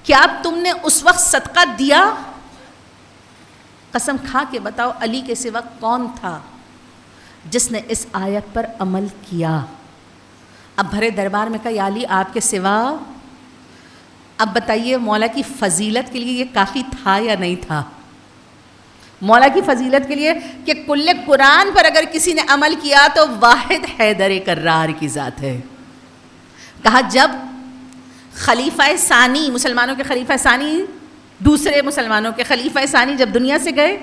کیا تم نے اس وقت صدقہ دیا؟ قسم کھا کے بتاؤ علی کے سوا کون تھا جس نے اس آیت پر عمل کیا؟ اب بھرے دربار میں کہا یا علی آپ کے سوا، اب بتائیے مولا کی فضیلت کے لیے یہ کافی تھا یا نہیں تھا؟ مولا کی فضیلت کے لیے کہ کل قرآن پر اگر کسی نے عمل کیا تو واحد حیدر کرار کی ذات ہے۔ کہا جب خلیفہ ثانی، مسلمانوں کے خلیفہ ثانی، دوسرے مسلمانوں کے خلیفہ ثانی جب دنیا سے گئے،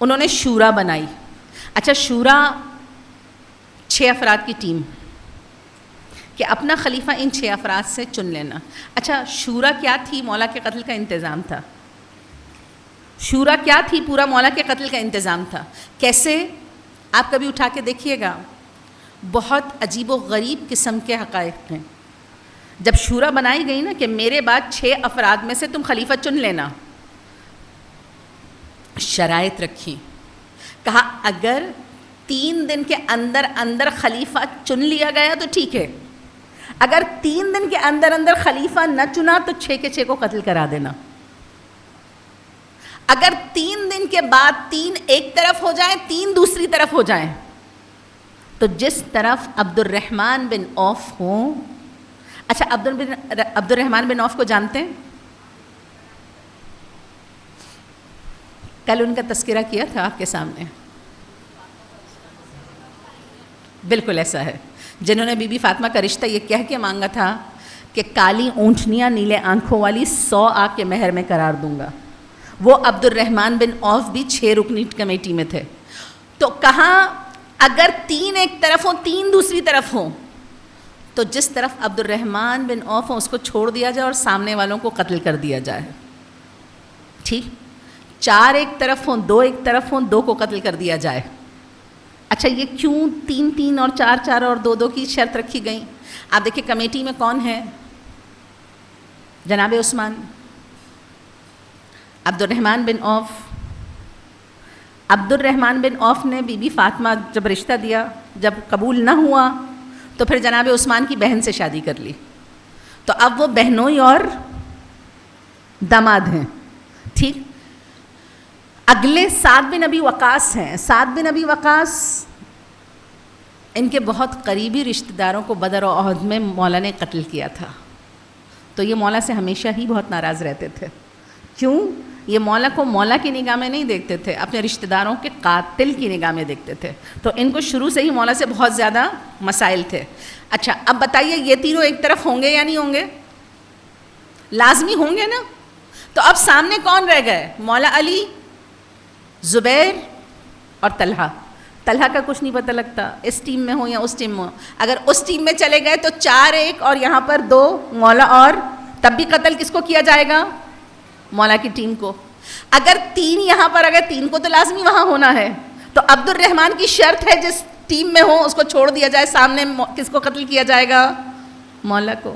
انہوں نے شورا بنائی۔ اچھا شورا 6 افراد کی ٹیم کہ اپنا خلیفہ ان 6 افراد سے چن لینا۔ اچھا شورا کیا تھی؟ مولا کے قتل کا انتظام تھا۔ شورا کیا تھی؟ پورا مولا کے قتل کا انتظام تھا۔ کیسے؟ آپ کبھی اٹھا کے دیکھیے گا، بہت عجیب و غریب قسم کے حقائق ہیں۔ جب شورا بنائی گئی نا کہ میرے بعد 6 افراد میں سے تم خلیفہ چن لینا، شرائط رکھی۔ کہا اگر 3 دن کے اندر اندر خلیفہ چن لیا گیا تو ٹھیک ہے، اگر 3 دن کے اندر اندر خلیفہ نہ چنا تو 6 کے 6 کو قتل کرا دینا۔ اگر 3 دن کے بعد 3 ایک طرف ہو جائیں، 3 دوسری طرف ہو جائیں، تو جس طرف عبد الرحمن بن عوف ہوں۔ اچھا عبد الرحمن بن عوف کو جانتے ہیں؟ کل ان کا تذکرہ کیا تھا آپ کے سامنے۔ بالکل ایسا ہے، جنہوں نے بی بی فاطمہ کا رشتہ یہ کہہ کے مانگا تھا کہ کالی اونٹنیاں نیلے آنکھوں والی 100 آپ کے مہر میں قرار دوں گا، وہ عبد الرحمن بن عوف بھی 6 رکنی کمیٹی میں تھے۔ تو کہاں اگر 3 ایک طرف ہوں 3 دوسری طرف ہوں تو جس طرف عبد الرحمن بن عوف ہوں اس کو چھوڑ دیا جائے اور سامنے والوں کو قتل کر دیا جائے۔ ٹھیک، 4 ایک طرف ہوں 2 ایک طرف ہوں 2 کو قتل کر دیا جائے۔ اچھا یہ کیوں 3 3 اور 4 4 اور 2 2 کی شرط رکھی گئی؟ آپ دیکھیں کمیٹی میں کون ہے؟ جناب عثمان، عبد الرحمن بن عوف۔ عبد الرحمن بن عوف نے بی بی فاطمہ جب رشتہ دیا، جب قبول نہ ہوا تو پھر جناب عثمان کی بہن سے شادی کر لی، تو اب وہ بہنوئی اور داماد ہیں۔ ٹھیک، اگلے سعد بن ابی وقاص ہیں. سعد بن ابی وقاص ان کے بہت قریبی رشتہ داروں کو بدر و احد میں مولا نے قتل کیا تھا. تو یہ مولا سے ہمیشہ ہی بہت ناراض رہتے تھے. کیوں؟ یہ مولا کو مولا کی نگاہ میں نہیں دیکھتے تھے, اپنے رشتہ داروں کے قاتل کی نگاہ میں دیکھتے تھے. تو ان کو شروع سے ہی مولا سے بہت زیادہ مسائل تھے. اچھا اب بتائیے یہ تینوں ایک طرف ہوں گے یا نہیں ہوں گے؟ لازمی ہوں گے نا. تو اب سامنے کون رہ گئے؟ مولا علی, زبیر اور طلحہ. طلحہ کا کچھ نہیں پتہ لگتا اس ٹیم میں ہو یا اس ٹیم میں ہو. اگر اس ٹیم میں چلے گئے تو 4-1 اور یہاں پر 2 مولا, اور تب بھی قتل کس کو کیا جائے گا؟ مولا کی ٹیم کو. اگر 3 یہاں پر, اگر 3 کو تو لازمی وہاں ہونا ہے. تو عبد الرحمن کی شرط ہے جس ٹیم میں ہو اس کو چھوڑ دیا جائے, سامنے کس کو قتل کیا جائے گا؟ مولا کو.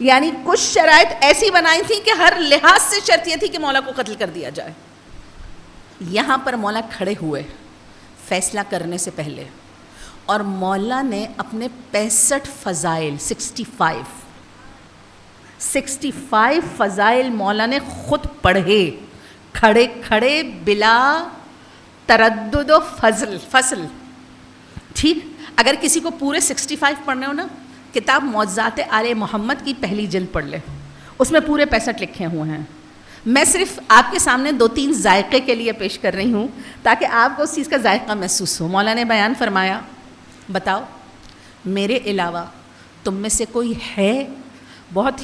یعنی کچھ شرائط ایسی بنائی تھی کہ ہر لحاظ سے شرط یہ تھی کہ مولا کو قتل کر دیا جائے. یہاں پر مولا کھڑے ہوئے فیصلہ کرنے سے پہلے, اور مولا نے اپنے 65 فضائل 65 فضائل مولا نے خود پڑھے, کھڑے کھڑے بلا تردد و فصل. ٹھیک, اگر کسی کو پورے 65 پڑھنے ہو نا, کتاب معجزات آل محمد کی پہلی جلد پڑھ لے, اس میں پورے 65 لکھے ہوئے ہیں. میں صرف آپ کے سامنے 2-3 ذائقے کے لیے پیش کر رہی ہوں تاکہ آپ کو اس چیز کا ذائقہ محسوس ہو. مولا نے بیان فرمایا, بتاؤ میرے علاوہ تم میں سے کوئی ہے؟ بہت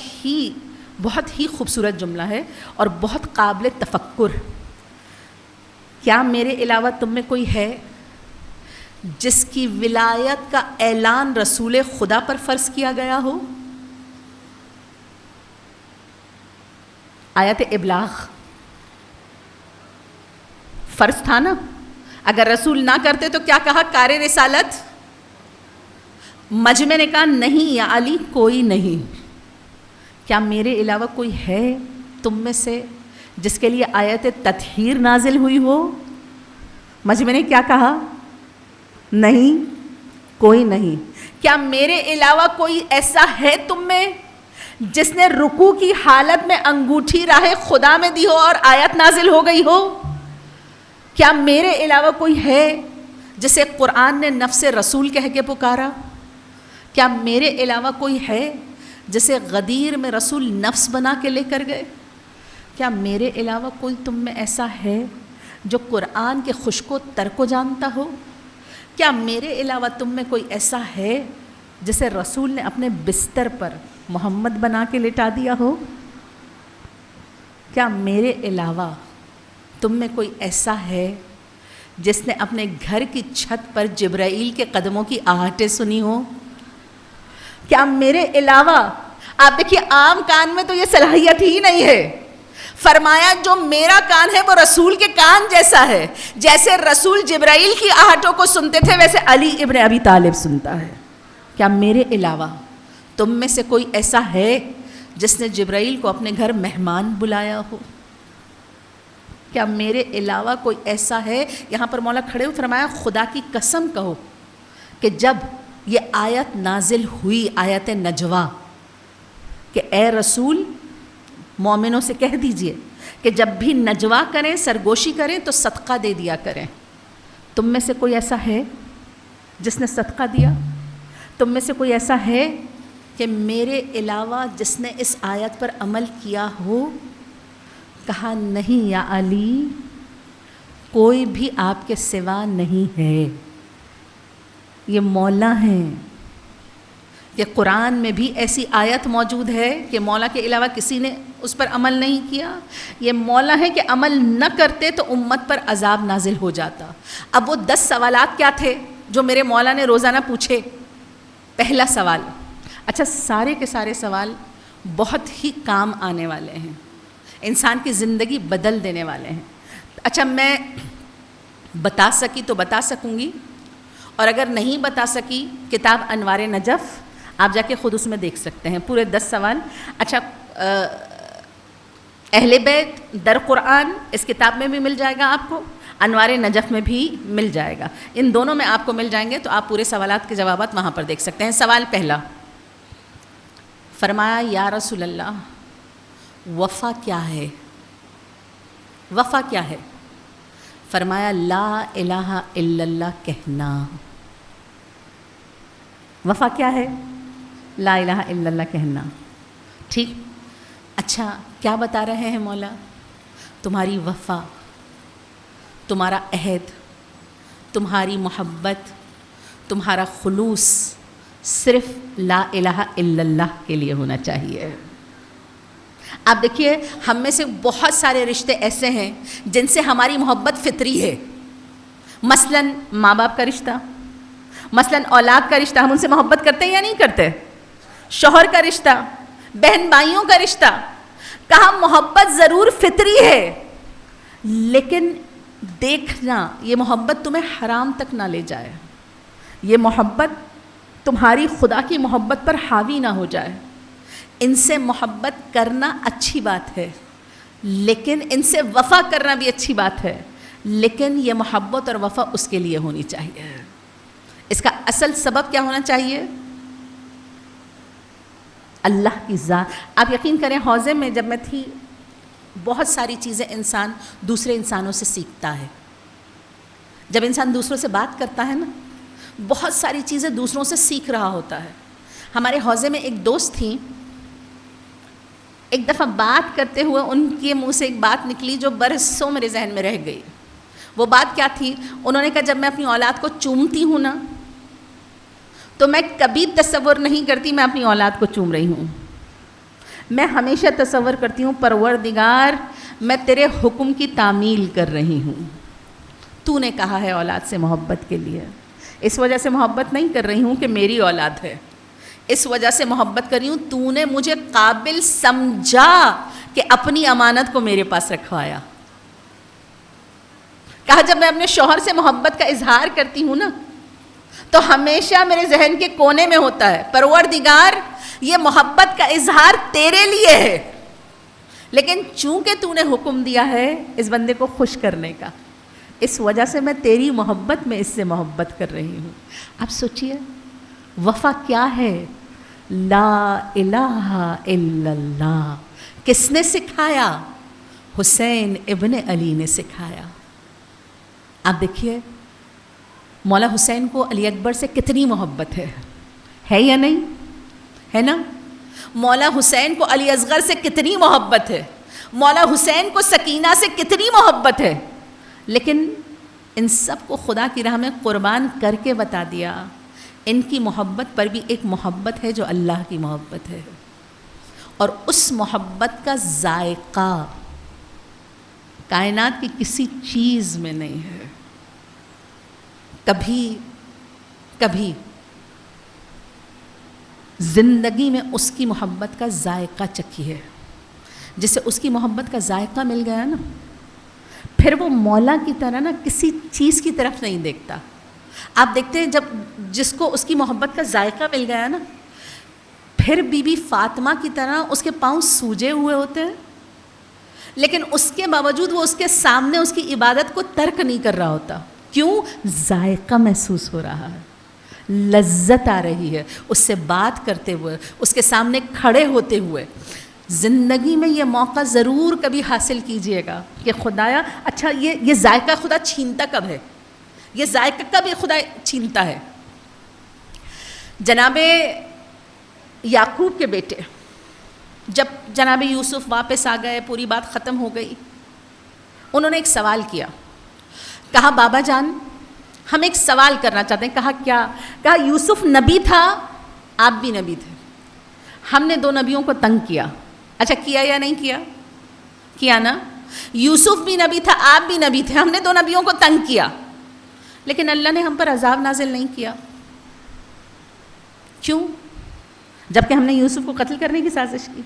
ہی خوبصورت جملہ ہے اور بہت قابل تفکر. کیا میرے علاوہ تم میں کوئی ہے جس کی ولایت کا اعلان رسول خدا پر فرض کیا گیا ہو؟ آیت ابلاغ فرض تھا نا. اگر رسول نہ کرتے تو کیا کہا؟ کار رسالت. مجمع نے کہا نہیں یا علی کوئی نہیں. کیا میرے علاوہ کوئی ہے تم میں سے جس کے لیے آیت تطہیر نازل ہوئی ہو؟ مجمع نے کیا کہا؟ نہیں, کوئی نہیں. کیا میرے علاوہ کوئی ایسا ہے تم میں جس نے رکوع کی حالت میں انگوٹھی راہ خدا میں دی ہو اور آیت نازل ہو گئی ہو؟ کیا میرے علاوہ کوئی ہے جسے قرآن نے نفس رسول کہہ کے پکارا؟ کیا میرے علاوہ کوئی ہے جسے غدیر میں رسول نفس بنا کے لے کر گئے؟ کیا میرے علاوہ کوئی تم میں ایسا ہے جو قرآن کے خشک و تر کو جانتا ہو؟ کیا میرے علاوہ تم میں کوئی ایسا ہے جسے رسول نے اپنے بستر پر محمد بنا کے لٹا دیا ہو؟ کیا میرے علاوہ تم میں کوئی ایسا ہے جس نے اپنے گھر کی چھت پر جبرائیل کے قدموں کی آہٹیں سنی ہو؟ کیا میرے علاوہ, آپ دیکھیے عام کان میں تو یہ صلاحیت ہی نہیں ہے. فرمایا جو میرا کان ہے وہ رسول کے کان جیسا ہے. جیسے رسول جبرائیل کی آہٹوں کو سنتے تھے ویسے علی ابن ابی طالب سنتا ہے. کیا میرے علاوہ تم میں سے کوئی ایسا ہے جس نے جبرائیل کو اپنے گھر مہمان بلایا ہو؟ کیا میرے علاوہ کوئی ایسا ہے؟ یہاں پر مولا کھڑے ہوئے فرمایا خدا کی قسم کہو کہ جب یہ آیت نازل ہوئی, آیت نجوا, کہ اے رسول مومنوں سے کہہ دیجئے کہ جب بھی نجوا کریں, سرگوشی کریں تو صدقہ دے دیا کریں. تم میں سے کوئی ایسا ہے جس نے صدقہ دیا؟ تم میں سے کوئی ایسا ہے کہ میرے علاوہ جس نے اس آیت پر عمل کیا ہو؟ کہا نہیں یا علی, کوئی بھی آپ کے سوا نہیں ہے. یہ مولا ہیں. کہ قرآن میں بھی ایسی آیت موجود ہے کہ مولا کے علاوہ کسی نے اس پر عمل نہیں کیا. یہ مولا ہے کہ عمل نہ کرتے تو امت پر عذاب نازل ہو جاتا. اب وہ 10 سوالات کیا تھے جو میرے مولا نے روزانہ پوچھے؟ پہلا سوال, اچھا سارے کے سارے سوال بہت ہی کام آنے والے ہیں, انسان کی زندگی بدل دینے والے ہیں. اچھا میں بتا سکی تو بتا سکوں گی, اور اگر نہیں بتا سکی کتاب انوار نجف آپ جا کے خود اس میں دیکھ سکتے ہیں پورے 10 سوال. اچھا اہل بیت در قرآن اس کتاب میں بھی مل جائے گا آپ کو, انوار نجف میں بھی مل جائے گا. ان دونوں میں آپ کو مل جائیں گے تو آپ پورے سوالات کے جوابات وہاں پر دیکھ سکتے ہیں. سوال پہلا, فرمایا یا رسول اللہ وفا کیا ہے؟ وفا کیا ہے؟ فرمایا لا الہ الا اللہ کہنا. وفا کیا ہے؟ لا الہ الا اللہ کہنا. ٹھیک، اچھا کیا بتا رہے ہیں مولا؟ تمہاری وفا، تمہارا عہد، تمہاری محبت، تمہارا خلوص صرف لا الہ الا اللہ کے لیے ہونا چاہیے. آپ دیکھیے ہم میں سے بہت سارے رشتے ایسے ہیں جن سے ہماری محبت فطری ہے. مثلاً ماں باپ کا رشتہ، مثلاً اولاد کا رشتہ، ہم ان سے محبت کرتے ہیں یا نہیں کرتے؟ شوہر کا رشتہ، بہن بھائیوں کا رشتہ، کہا محبت ضرور فطری ہے، لیکن دیکھنا یہ محبت تمہیں حرام تک نہ لے جائے، یہ محبت تمہاری خدا کی محبت پر حاوی نہ ہو جائے. ان سے محبت کرنا اچھی بات ہے، لیکن ان سے وفا کرنا بھی اچھی بات ہے، لیکن یہ محبت اور وفا اس کے لیے ہونی چاہیے. اس کا اصل سبب کیا ہونا چاہیے؟ اللہ کی ذات. آپ یقین کریں حوضے میں جب میں تھی، بہت ساری چیزیں انسان دوسرے انسانوں سے سیکھتا ہے. جب انسان دوسروں سے بات کرتا ہے نا، بہت ساری چیزیں دوسروں سے سیکھ رہا ہوتا ہے. ہمارے حوضے میں ایک دوست تھیں، ایک دفعہ بات کرتے ہوئے ان کے منہ سے ایک بات نکلی جو برسوں میرے ذہن میں رہ گئی. وہ بات کیا تھی؟ انہوں نے کہا جب میں اپنی اولاد کو چومتی ہوں نا تو میں کبھی تصور نہیں کرتی میں اپنی اولاد کو چوم رہی ہوں. میں ہمیشہ تصور کرتی ہوں پروردگار میں تیرے حکم کی تعمیل کر رہی ہوں. تو نے کہا ہے اولاد سے محبت کے لیے، اس وجہ سے محبت نہیں کر رہی ہوں کہ میری اولاد ہے، اس وجہ سے محبت کر رہی ہوں تو نے مجھے قابل سمجھا کہ اپنی امانت کو میرے پاس رکھوایا. کہا جب میں اپنے شوہر سے محبت کا اظہار کرتی ہوں نا تو ہمیشہ میرے ذہن کے کونے میں ہوتا ہے پروردگار یہ محبت کا اظہار تیرے لیے ہے، لیکن چونکہ تو نے حکم دیا ہے اس بندے کو خوش کرنے کا، اس وجہ سے میں تیری محبت میں اس سے محبت کر رہی ہوں. آپ سوچئے وفا کیا ہے؟ لا الہ الا اللہ. کس نے سکھایا؟ حسین ابن علی نے سکھایا. آپ دیکھیے مولا حسین کو علی اکبر سے کتنی محبت ہے یا نہیں؟ ہے نا؟ مولا حسین کو علی اصغر سے کتنی محبت ہے، مولا حسین کو سکینہ سے کتنی محبت ہے، لیکن ان سب کو خدا کی راہ میں قربان کر کے بتا دیا ان کی محبت پر بھی ایک محبت ہے جو اللہ کی محبت ہے، اور اس محبت کا ذائقہ کائنات کی کسی چیز میں نہیں ہے. کبھی زندگی میں اس کی محبت کا ذائقہ چکھی ہے. جسے اس کی محبت کا ذائقہ مل گیا نا، پھر وہ مولا کی طرح نا کسی چیز کی طرف نہیں دیکھتا. آپ دیکھتے ہیں جب جس کو اس کی محبت کا ذائقہ مل گیا نا، پھر بی بی فاطمہ کی طرح اس کے پاؤں سوجے ہوئے ہوتے ہیں، لیکن اس کے باوجود وہ اس کے سامنے اس کی عبادت کو ترک نہیں کر رہا ہوتا. کیوں؟ ذائقہ محسوس ہو رہا ہے، لذت آ رہی ہے اس سے بات کرتے ہوئے، اس کے سامنے کھڑے ہوتے ہوئے. زندگی میں یہ موقع ضرور کبھی حاصل کیجئے گا کہ خدایا اچھا یہ ذائقہ خدا چھینتا کب ہے، یہ ذائقہ کب یہ خدا چھینتا ہے. جناب یعقوب کے بیٹے جب جناب یوسف واپس آ گئے، پوری بات ختم ہو گئی، انہوں نے ایک سوال کیا. کہا بابا جان ہم ایک سوال کرنا چاہتے ہیں. کہا کیا؟ کہا یوسف نبی تھا، آپ بھی نبی تھے، ہم نے 2 نبیوں کو تنگ کیا. اچھا کیا یا نہیں کیا؟ کیا نا. یوسف بھی نبی تھا، آپ بھی نبی تھے، ہم نے 2 نبیوں کو تنگ کیا، لیکن اللہ نے ہم پر عذاب نازل نہیں کیا. کیوں؟ جبکہ ہم نے یوسف کو قتل کرنے کی سازش کی.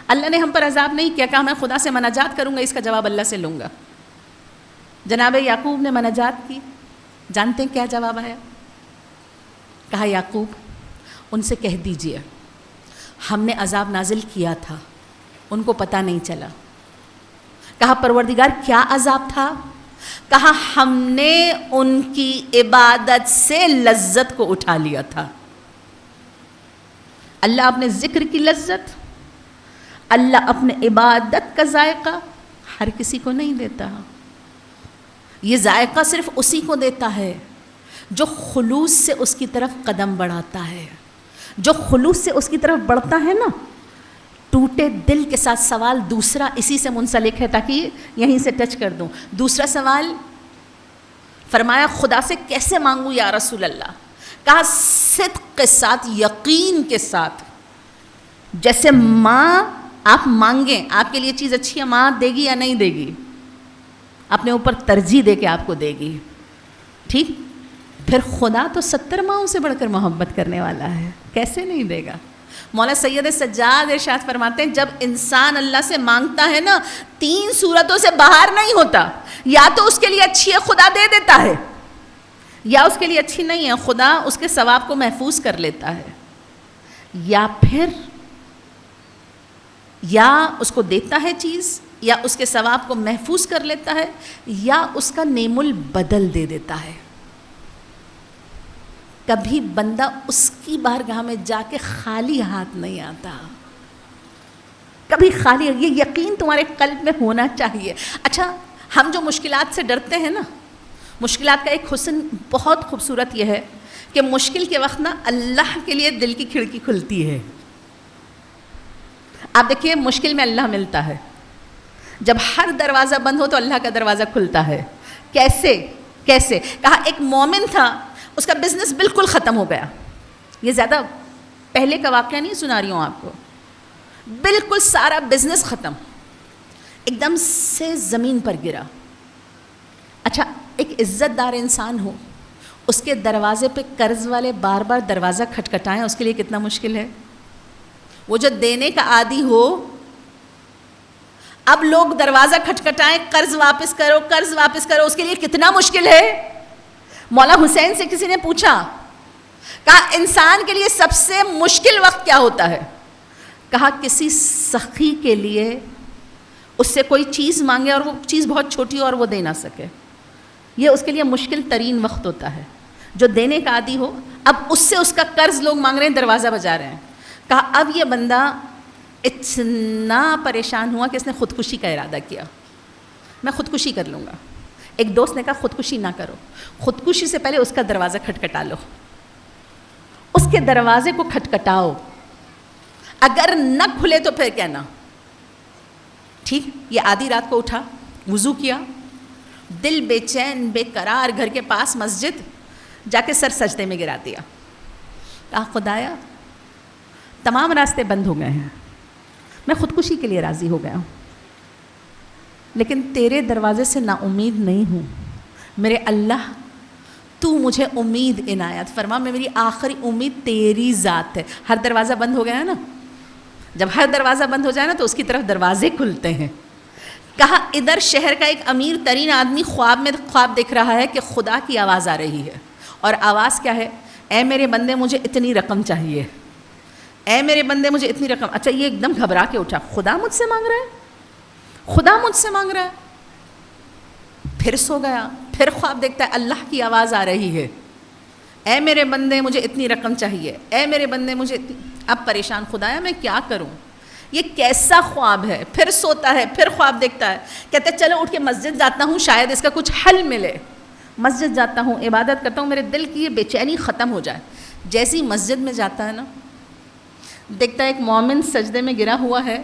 اللہ نے ہم پر عذاب نہیں کیا. کہا میں خدا سے مناجات کروں گا، اس کا جواب اللہ سے لوں گا. جناب یعقوب نے مناجات کی. جانتے ہیں کیا جواب آیا؟ کہا یعقوب ان سے کہہ دیجئے ہم نے عذاب نازل کیا تھا، ان کو پتہ نہیں چلا. کہا پروردگار کیا عذاب تھا؟ کہا ہم نے ان کی عبادت سے لذت کو اٹھا لیا تھا. اللہ اپنے ذکر کی لذت، اللہ اپنے عبادت کا ذائقہ ہر کسی کو نہیں دیتا. یہ ذائقہ صرف اسی کو دیتا ہے جو خلوص سے اس کی طرف قدم بڑھاتا ہے. جو خلوص سے اس کی طرف بڑھتا ہے نا. ٹوٹے دل کے ساتھ سوال دوسرا اسی سے منسلک ہے تاکہ یہیں سے ٹچ کر دوں. دوسرا سوال فرمایا خدا سے کیسے مانگوں یا رسول اللہ؟ کہا صدق کے ساتھ، یقین کے ساتھ. جیسے ماں آپ مانگیں آپ کے لیے چیز اچھی ہے، ماں دے گی یا نہیں دے گی؟ اپنے اوپر ترجیح دے کے آپ کو دے گی. ٹھیک. پھر خدا تو 70 ماؤں سے بڑھ کر محبت کرنے والا ہے، کیسے نہیں دے گا؟ مولا سید سجاد ارشاد فرماتے ہیں جب انسان اللہ سے مانگتا ہے نا 3 صورتوں سے باہر نہیں ہوتا. یا تو اس کے لیے اچھی ہے خدا دے دیتا ہے، یا اس کے لیے اچھی نہیں ہے خدا اس کے ثواب کو محفوظ کر لیتا ہے، یا پھر یا اس کو دیتا ہے چیز، یا اس کے ثواب کو محفوظ کر لیتا ہے، یا اس کا نعم البدل دے دیتا ہے. کبھی بندہ اس کی بارگاہ میں جا کے خالی ہاتھ نہیں آتا. کبھی خالی. یہ یقین تمہارے قلب میں ہونا چاہیے. اچھا ہم جو مشکلات سے ڈرتے ہیں نا، مشکلات کا ایک حسن بہت خوبصورت یہ ہے کہ مشکل کے وقت نا اللہ کے لیے دل کی کھڑکی کھلتی ہے. آپ دیکھیے مشکل میں اللہ ملتا ہے. جب ہر دروازہ بند ہو تو اللہ کا دروازہ کھلتا ہے. کیسے؟ کہا ایک مومن تھا، اس کا بزنس بالکل ختم ہو گیا. یہ زیادہ پہلے کا واقعہ نہیں سنا رہی ہوں آپ کو. بالکل سارا بزنس ختم، ایک دم سے زمین پر گرا. اچھا ایک عزت دار انسان ہو، اس کے دروازے پہ قرض والے بار بار دروازہ کھٹکھٹائیں، اس کے لیے کتنا مشکل ہے. وہ جو دینے کا عادی ہو، اب لوگ دروازہ کھٹکھٹائیں قرض واپس کرو، اس کے لیے کتنا مشکل ہے. مولا حسین سے کسی نے پوچھا، کہا انسان کے لیے سب سے مشکل وقت کیا ہوتا ہے؟ کہا کسی سخی کے لیے اس سے کوئی چیز مانگے اور وہ چیز بہت چھوٹی اور وہ دے نہ سکے، یہ اس کے لیے مشکل ترین وقت ہوتا ہے. جو دینے کا عادی ہو، اب اس سے اس کا قرض لوگ مانگ رہے ہیں، دروازہ بجا رہے ہیں. کہا اب یہ بندہ اتنا پریشان ہوا کہ اس نے خودکشی کا ارادہ کیا. میں خودکشی کر لوں گا. ایک دوست نے کہا خودکشی نہ کرو، خودکشی سے پہلے اس کا دروازہ کھٹکھٹا لو، اس کے دروازے کو کھٹکھٹاؤ، اگر نہ کھلے تو پھر کہنا. ٹھیک. یہ آدھی رات کو اٹھا، وضو کیا، دل بے چین بے قرار، گھر کے پاس مسجد جا کے سر سجدے میں گرا دیا. کہا خدایا تمام راستے بند ہو گئے ہیں، میں خودکشی کے لیے راضی ہو گیا ہوں، لیکن تیرے دروازے سے نا امید نہیں ہوں. میرے اللہ تو مجھے امید عنایت فرما، میں میری آخری امید تیری ذات ہے. ہر دروازہ بند ہو گیا ہے نا. جب ہر دروازہ بند ہو جائے نا تو اس کی طرف دروازے کھلتے ہیں. کہا ادھر شہر کا ایک امیر ترین آدمی خواب میں خواب دیکھ رہا ہے کہ خدا کی آواز آ رہی ہے، اور آواز کیا ہے؟ اے میرے بندے مجھے اتنی رقم چاہیے، اے میرے بندے مجھے اتنی رقم. اچھا یہ ایک دم گھبرا کے اٹھا، خدا مجھ سے مانگ رہا ہے، خدا مجھ سے مانگ رہا ہے. پھر سو گیا، پھر خواب دیکھتا ہے اللہ کی آواز آ رہی ہے، اے میرے بندے مجھے اتنی رقم چاہیے، اے میرے بندے مجھے اب پریشان، خدایا میں کیا کروں، یہ کیسا خواب ہے. پھر سوتا ہے، پھر خواب دیکھتا ہے، کہتا ہے چلو اٹھ کے مسجد جاتا ہوں، شاید اس کا کچھ حل ملے. مسجد جاتا ہوں، عبادت کرتا ہوں، میرے دل کی یہ بے چینی ختم ہو جائے. جیسی مسجد میں جاتا ہے نا، دیکھتا ہے ایک مومن سجدے میں گرا ہوا ہے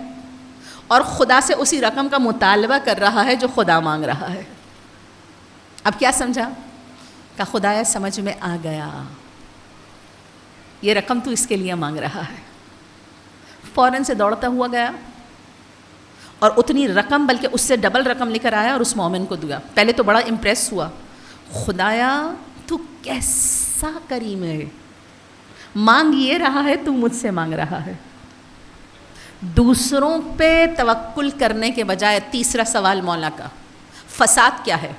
اور خدا سے اسی رقم کا مطالبہ کر رہا ہے جو خدا مانگ رہا ہے. اب کیا سمجھا؟ کہ خدایا سمجھ میں آ گیا، یہ رقم تو اس کے لیے مانگ رہا ہے. فوراً سے دوڑتا ہوا گیا اور اتنی رقم بلکہ اس سے ڈبل رقم لے کر آیا اور اس مومن کو دیا. پہلے تو بڑا امپریس ہوا، خدایا تو کیسا کریم ہے، مانگ یہ رہا ہے تو مجھ سے مانگ رہا ہے. دوسروں پہ توکل کرنے کے بجائے تیسرا سوال مولا کا، فساد کیا ہے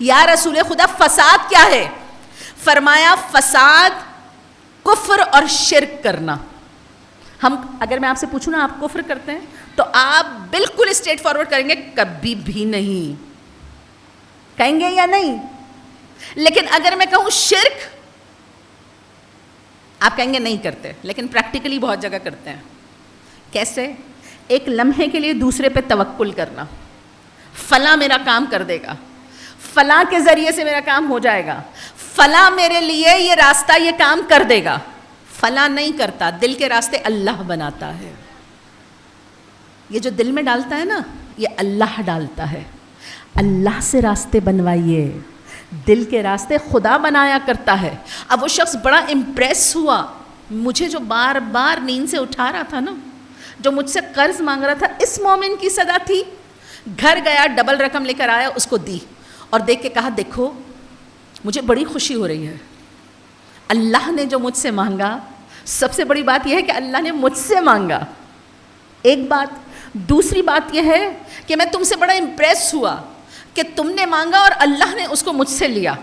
یا رسول خدا؟ فساد کیا ہے؟ فرمایا فساد کفر اور شرک کرنا. ہم اگر میں آپ سے پوچھوں نا آپ کفر کرتے ہیں تو آپ بالکل اسٹریٹ فارورڈ کریں گے کبھی بھی نہیں، کہیں گے یا نہیں؟ لیکن اگر میں کہوں شرک، آپ کہیں گے نہیں کرتے، لیکن پریکٹیکلی بہت جگہ کرتے ہیں. کیسے؟ ایک لمحے کے لیے دوسرے پہ توکل کرنا، فلاں میرا کام کر دے گا، فلاں کے ذریعے سے میرا کام ہو جائے گا، فلاں میرے لیے یہ راستہ یہ کام کر دے گا. فلاں نہیں کرتا، دل کے راستے اللہ بناتا ہے. یہ جو دل میں ڈالتا ہے نا، یہ اللہ ڈالتا ہے. اللہ سے راستے بنوائیے، دل کے راستے خدا بنایا کرتا ہے. اب وہ شخص بڑا امپریس ہوا، مجھے جو بار بار نیند سے اٹھا رہا تھا نا، جو مجھ سے قرض مانگ رہا تھا، اس مومن کی صدا تھی. گھر گیا، ڈبل رقم لے کر آیا، اس کو دی اور دیکھ کے کہا دیکھو مجھے بڑی خوشی ہو رہی ہے، اللہ نے جو مجھ سے مانگا، سب سے بڑی بات یہ ہے کہ اللہ نے مجھ سے مانگا. ایک بات. دوسری بات یہ ہے کہ میں تم سے بڑا امپریس ہوا کہ تم نے مانگا اور اللہ نے اس کو مجھ سے لیا.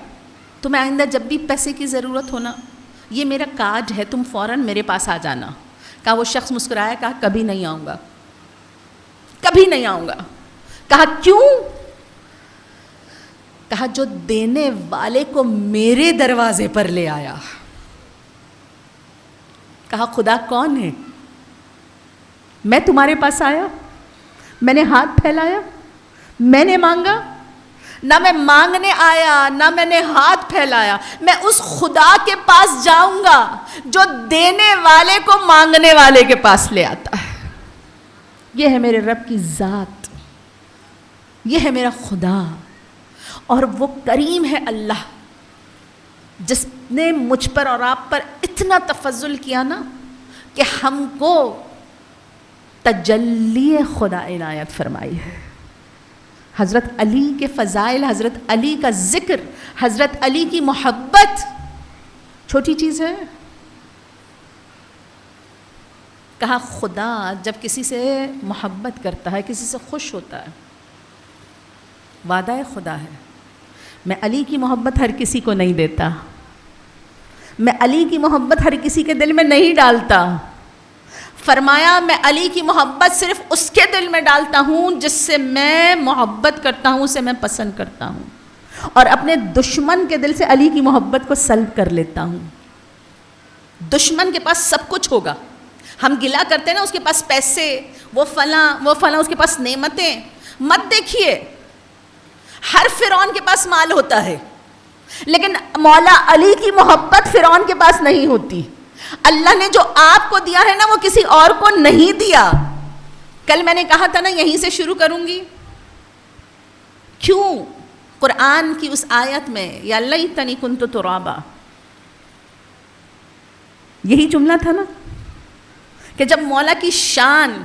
تمہیں آئندہ جب بھی پیسے کی ضرورت ہونا، یہ میرا کارڈ ہے، تم فوراً میرے پاس آ جانا. کہا وہ شخص مسکرایا، کہا کبھی نہیں آؤں گا، کبھی نہیں آؤں گا. کہا کیوں؟ کہا جو دینے والے کو میرے دروازے پر لے آیا. کہا خدا کون ہے؟ میں تمہارے پاس آیا، میں نے ہاتھ پھیلایا، میں نے مانگا؟ نہ میں مانگنے آیا، نہ میں نے ہاتھ پھیلایا. میں اس خدا کے پاس جاؤں گا جو دینے والے کو مانگنے والے کے پاس لے آتا ہے. یہ ہے میرے رب کی ذات، یہ ہے میرا خدا. اور وہ کریم ہے اللہ، جس نے مجھ پر اور آپ پر اتنا تفضل کیا نا کہ ہم کو تجلی خدا عنایت فرمائی ہے. حضرت علی کے فضائل، حضرت علی کا ذکر، حضرت علی کی محبت چھوٹی چیز ہے. کہا خدا جب کسی سے محبت کرتا ہے، کسی سے خوش ہوتا ہے، وعدہ خدا ہے میں علی کی محبت ہر کسی کو نہیں دیتا، میں علی کی محبت ہر کسی کے دل میں نہیں ڈالتا. فرمایا میں علی کی محبت صرف اس کے دل میں ڈالتا ہوں جس سے میں محبت کرتا ہوں، اسے میں پسند کرتا ہوں، اور اپنے دشمن کے دل سے علی کی محبت کو سلب کر لیتا ہوں. دشمن کے پاس سب کچھ ہوگا، ہم گلا کرتے ہیں نا اس کے پاس پیسے، وہ فلاں اس کے پاس نعمتیں. مت دیکھیے، ہر فرعون کے پاس مال ہوتا ہے، لیکن مولا علی کی محبت فرعون کے پاس نہیں ہوتی. اللہ نے جو آپ کو دیا ہے نا، وہ کسی اور کو نہیں دیا. کل میں نے کہا تھا نا یہیں سے شروع کروں گی. کیوں؟ قرآن کی اس آیت میں یا لیتنی کنت ترابا، یہی جملہ تھا نا کہ جب مولا کی شان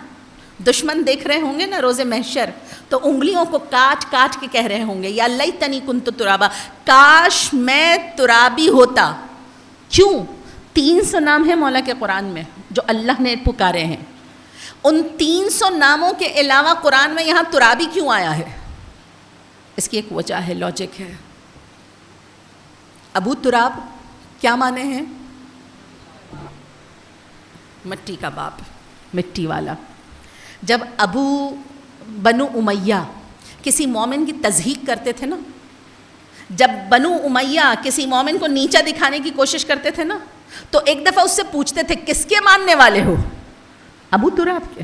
دشمن دیکھ رہے ہوں گے نا روز محشر، تو انگلیوں کو کاٹ کاٹ کے کہہ رہے ہوں گے یا لیتنی کنت ترابا، کاش میں ترابی ہوتا. کیوں؟ 300 نام ہیں مولا کے قرآن میں جو اللہ نے پکارے ہیں. ان 300 ناموں کے علاوہ قرآن میں یہاں ترابی کیوں آیا ہے؟ اس کی ایک وجہ ہے، لاجک ہے. ابو تراب کیا معنی ہیں؟ مٹی کا باپ، مٹی والا. جب بنو امیہ کسی مومن کی تضحیق کرتے تھے نا، جب بنو امیہ کسی مومن کو نیچا دکھانے کی کوشش کرتے تھے نا، تو ایک دفعہ اس سے پوچھتے تھے کس کے ماننے والے ہو؟ ابو تراب کے.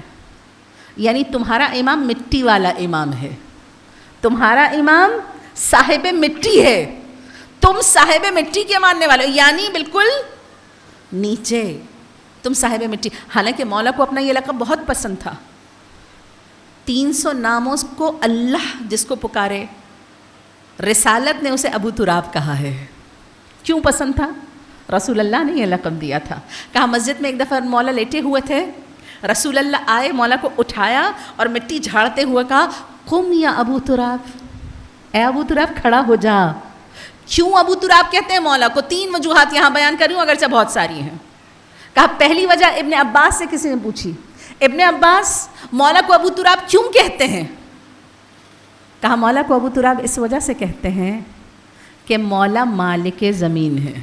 یعنی تمہارا امام مٹی والا امام ہے، تمہارا امام صاحب مٹی ہے، تم صاحب مٹی کے ماننے والے ہو، یعنی بالکل نیچے تم صاحب مٹی. حالانکہ مولا کو اپنا یہ لقب بہت پسند تھا. 300 ناموں کو اللہ جس کو پکارے، رسالت نے اسے ابو تراب کہا ہے. کیوں پسند تھا؟ رسول اللہ نے یہ لقب دیا تھا. کہا مسجد میں ایک دفعہ مولا لیٹے ہوئے تھے، رسول اللہ آئے، مولا کو اٹھایا اور مٹی جھاڑتے ہوئے کہا قم یا ابو تراب، اے ابو تراب کھڑا ہو جا. کیوں ابو تراب کہتے ہیں مولا کو؟ 3 وجوہات یہاں بیان کر رہی ہوں اگرچہ بہت ساری ہیں. کہا پہلی وجہ ابن عباس سے کسی نے پوچھی، ابن عباس مولا کو ابو تراب کیوں کہتے ہیں؟ کہا مولا کو ابو تراب اس وجہ سے کہتے ہیں کہ مولا مالک زمین ہے،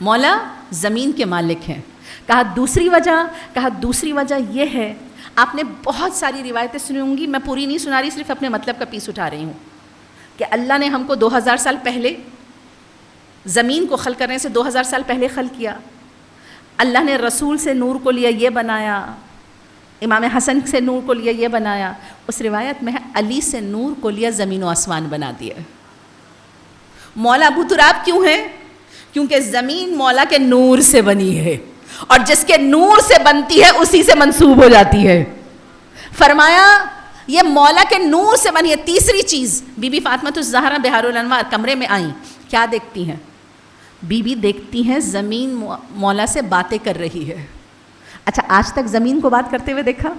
مولا زمین کے مالک ہیں. کہا دوسری وجہ یہ ہے، آپ نے بہت ساری روایتیں سنی ہوں گی، میں پوری نہیں سنا رہی، صرف اپنے مطلب کا پیس اٹھا رہی ہوں، کہ اللہ نے ہم کو 2000 سال پہلے زمین کو خلق کرنے سے 2000 سال پہلے خلق کیا. اللہ نے رسول سے نور کو لیا، یہ بنایا، امام حسن سے نور کو لیا یہ بنایا. اس روایت میں ہے علی سے نور کو لیا زمین و آسمان بنا دیا. مولا ابو تراب کیوں ہے؟ کیونکہ زمین مولا کے نور سے بنی ہے اور جس کے نور سے بنتی ہے اسی سے منسوب ہو جاتی ہے. فرمایا یہ مولا کے نور سے بنی ہے. تیسری چیز بی بی فاطمہ الزہرا بہار الانوار کمرے میں آئیں, کیا دیکھتی ہیں؟ بی بی دیکھتی ہیں زمین مولا سے باتیں کر رہی ہے. اچھا آج تک زمین کو بات کرتے ہوئے دیکھا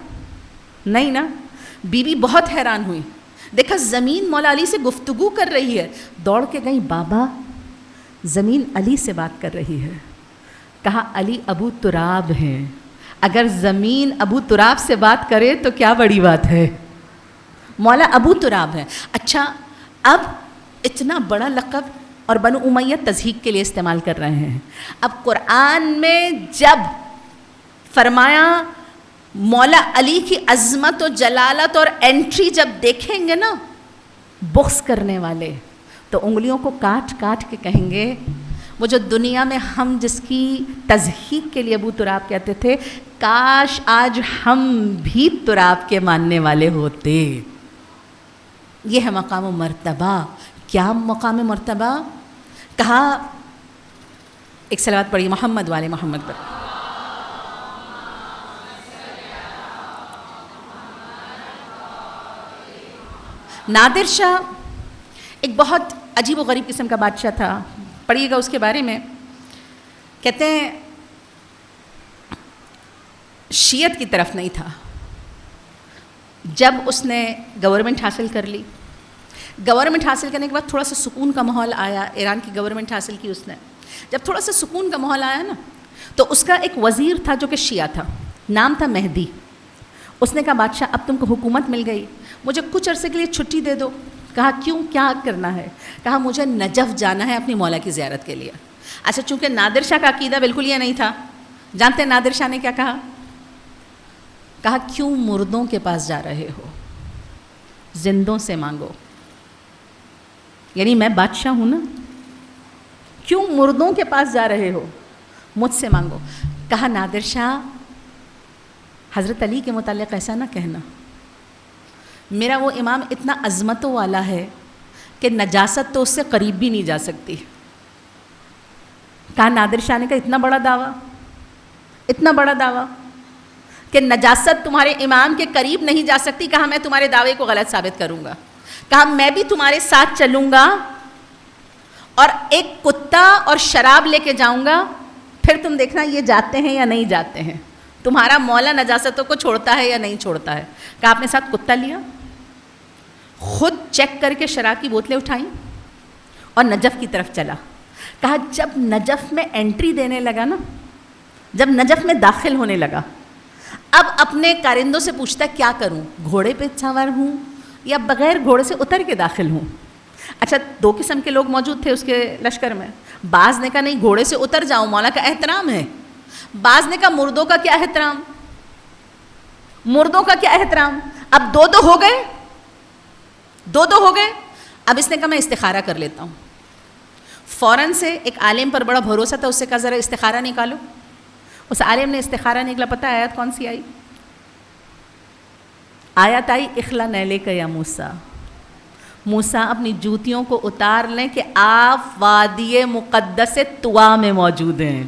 نہیں نا؟ بی بی بہت حیران ہوئی, دیکھا زمین مولا علی سے گفتگو کر رہی ہے. دوڑ کے گئی, بابا زمین علی سے بات کر رہی ہے. کہا علی ابو تراب ہیں, اگر زمین ابو تراب سے بات کرے تو کیا بڑی بات ہے. مولا ابو تراب ہے. اچھا اب اتنا بڑا لقب اور بنو امیہ تضحیق کے لیے استعمال کر رہے ہیں. اب قرآن میں جب فرمایا مولا علی کی عظمت و جلالت اور انٹری جب دیکھیں گے نا بغض کرنے والے, تو انگلیوں کو کاٹ کاٹ کے کہیں گے وہ جو دنیا میں ہم جس کی تضحیق کے لیے ابو تراب کہتے تھے, کاش آج ہم بھی تراب کے ماننے والے ہوتے. یہ ہے مقام و مرتبہ. کیا مقام مرتبہ؟ کہا ایک صلوات پڑھی محمد والے محمد پر. نادر شاہ ایک بہت عجیب و غریب قسم کا بادشاہ تھا, پڑھیے گا اس کے بارے میں. کہتے ہیں شیعت کی طرف نہیں تھا. جب اس نے گورنمنٹ حاصل کر لی, گورنمنٹ حاصل کرنے کے بعد تھوڑا سا سکون کا ماحول آیا. ایران کی گورنمنٹ حاصل کی اس نے. جب تھوڑا سا سکون کا ماحول آیا نا, تو اس کا ایک وزیر تھا جو کہ شیعہ تھا, نام تھا مہدی. اس نے کہا بادشاہ اب تم کو حکومت مل گئی, مجھے کچھ عرصے کے لیے چھٹی دے دو. کہا کیوں, کیا کرنا ہے؟ کہا مجھے نجف جانا ہے اپنی مولا کی زیارت کے لیے. اچھا چونکہ نادر شاہ کا عقیدہ بالکل یہ نہیں تھا, جانتے ہیں نادر شاہ نے کیا کہا؟ کہا کیوں مردوں کے پاس جا رہے ہو, زندوں سے مانگو. یعنی میں بادشاہ ہوں نا, کیوں مردوں کے پاس جا رہے ہو, مجھ سے مانگو. کہا نادر شاہ حضرت علی کے متعلق ایسا نہ کہنا, میرا وہ امام اتنا عظمتوں والا ہے کہ نجاست تو اس سے قریب بھی نہیں جا سکتی. کہا نادر شاہ نے کہا اتنا بڑا دعویٰ, اتنا بڑا دعویٰ کہ نجاست تمہارے امام کے قریب نہیں جا سکتی. کہا میں تمہارے دعوے کو غلط ثابت کروں گا. کہا میں بھی تمہارے ساتھ چلوں گا اور ایک کتا اور شراب لے کے جاؤں گا, پھر تم دیکھنا یہ جاتے ہیں یا نہیں جاتے ہیں, تمہارا مولا نجاستوں کو چھوڑتا ہے یا نہیں چھوڑتا ہے. کہا آپ نے ساتھ کتا لیا, خود چیک کر کے شراب کی بوتلیں اٹھائیں اور نجف کی طرف چلا. کہا جب نجف میں انٹری دینے لگا نا, جب نجف میں داخل ہونے لگا, اب اپنے کارندوں سے پوچھتا کیا کروں, گھوڑے پہ سوار ہوں یا بغیر گھوڑے سے اتر کے داخل ہوں. اچھا دو قسم کے لوگ موجود تھے اس کے لشکر میں. بعض نے کہا نہیں گھوڑے سے اتر جاؤ, مولا کا احترام ہے. بعض نے کہا مردوں کا کیا احترام, مردوں کا کیا احترام. اب دو ہو گئے, دو ہو گئے. اب اس نے کہا میں استخارہ کر لیتا ہوں. فوراً سے ایک عالم پر بڑا بھروسہ تھا, اس سے کہا ذرا استخارہ نکالو. اس عالم نے استخارہ نکلا. پتہ آیت کون سی آئی؟ آیت آئی اخلا نیلے کا یا موسیٰ, موسیٰ اپنی جوتیوں کو اتار لیں کہ آپ وادی مقدس طوا میں موجود ہیں.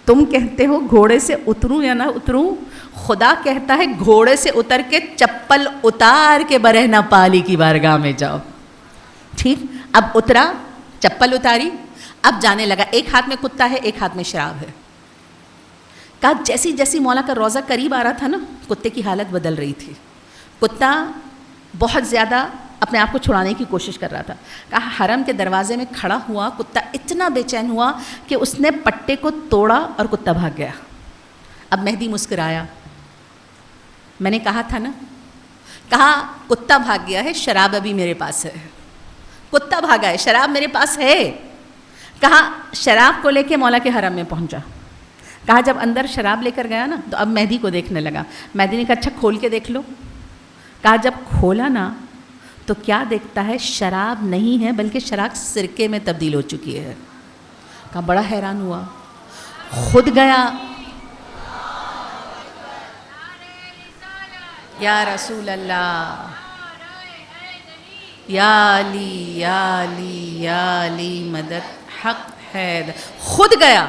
تم کہتے ہو گھوڑے سے اتروں یا نہ اتروں, خدا کہتا ہے گھوڑے سے اتر کے چپل اتار کے برہنہ پالی کی بارگاہ میں جاؤ. ٹھیک, اب اترا, چپل اتاری, اب جانے لگا. ایک ہاتھ میں کتا ہے, ایک ہاتھ میں شراب ہے. کہا جیسی جیسی مولا کا روزہ قریب آ رہا تھا نا, کتے کی حالت بدل رہی تھی. کتا بہت زیادہ اپنے آپ کو چھڑانے کی کوشش کر رہا تھا. کہا حرم کے دروازے میں کھڑا ہوا, کتا اتنا بے چین ہوا کہ اس نے پٹے کو توڑا اور کتا بھاگ گیا. اب مہدی مسکرایا, میں نے کہا تھا نا, کہا کتا بھاگ گیا ہے, شراب ابھی میرے پاس ہے. کتا بھاگا ہے, شراب میرے پاس ہے. کہا شراب کو لے کے مولا کے حرم میں پہنچا. کہا جب اندر شراب لے کر گیا نا تو اب مہدی کو دیکھنے لگا. مہدی نے کہا اچھا کھول کے دیکھ لو. کہا جب کھولا نا تو کیا دیکھتا ہے, شراب نہیں ہے بلکہ شراب سرکے میں تبدیل ہو چکی ہے. کہا بڑا حیران ہوا, خود گیا یا رسول اللہ، یا علی یا علی یا علی مدد، حق ہے۔ خود گیا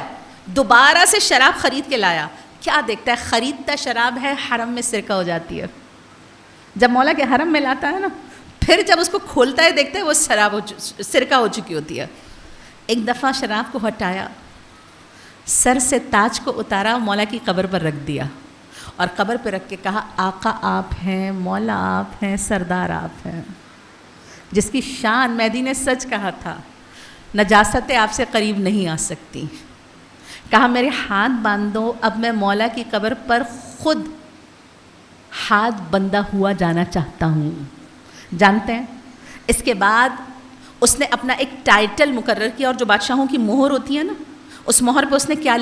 دوبارہ سے شراب خرید کے لایا، کیا دیکھتا ہے خریدتا شراب ہے، حرم میں سرقہ ہو جاتی ہے۔ جب مولا کے حرم میں لاتا ہے نا، پھر جب اس کو کھولتا ہے دیکھتا ہے وہ سرقہ ہو چکی ہوتی ہے۔ ایک دفعہ شراب کو ہٹایا، سر سے تاج کو اتارا، مولا کی قبر پر رکھ دیا اور قبر پہ رکھ کے کہا آقا آپ ہیں، مولا آپ ہیں، سردار آپ ہیں، جس کی شان مہدی نے سچ کہا تھا، نجاستیں آپ سے قریب نہیں آ سکتی۔ کہا میرے ہاتھ باندھو، اب میں مولا کی قبر پر خود ہاتھ بندھا ہوا جانا چاہتا ہوں۔ جانتے ہیں اس کے بعد اس نے اپنا ایک ٹائٹل مقرر کیا، اور جو بادشاہوں کی مہر ہوتی ہے نا، اس مہر پہ اس نے کیا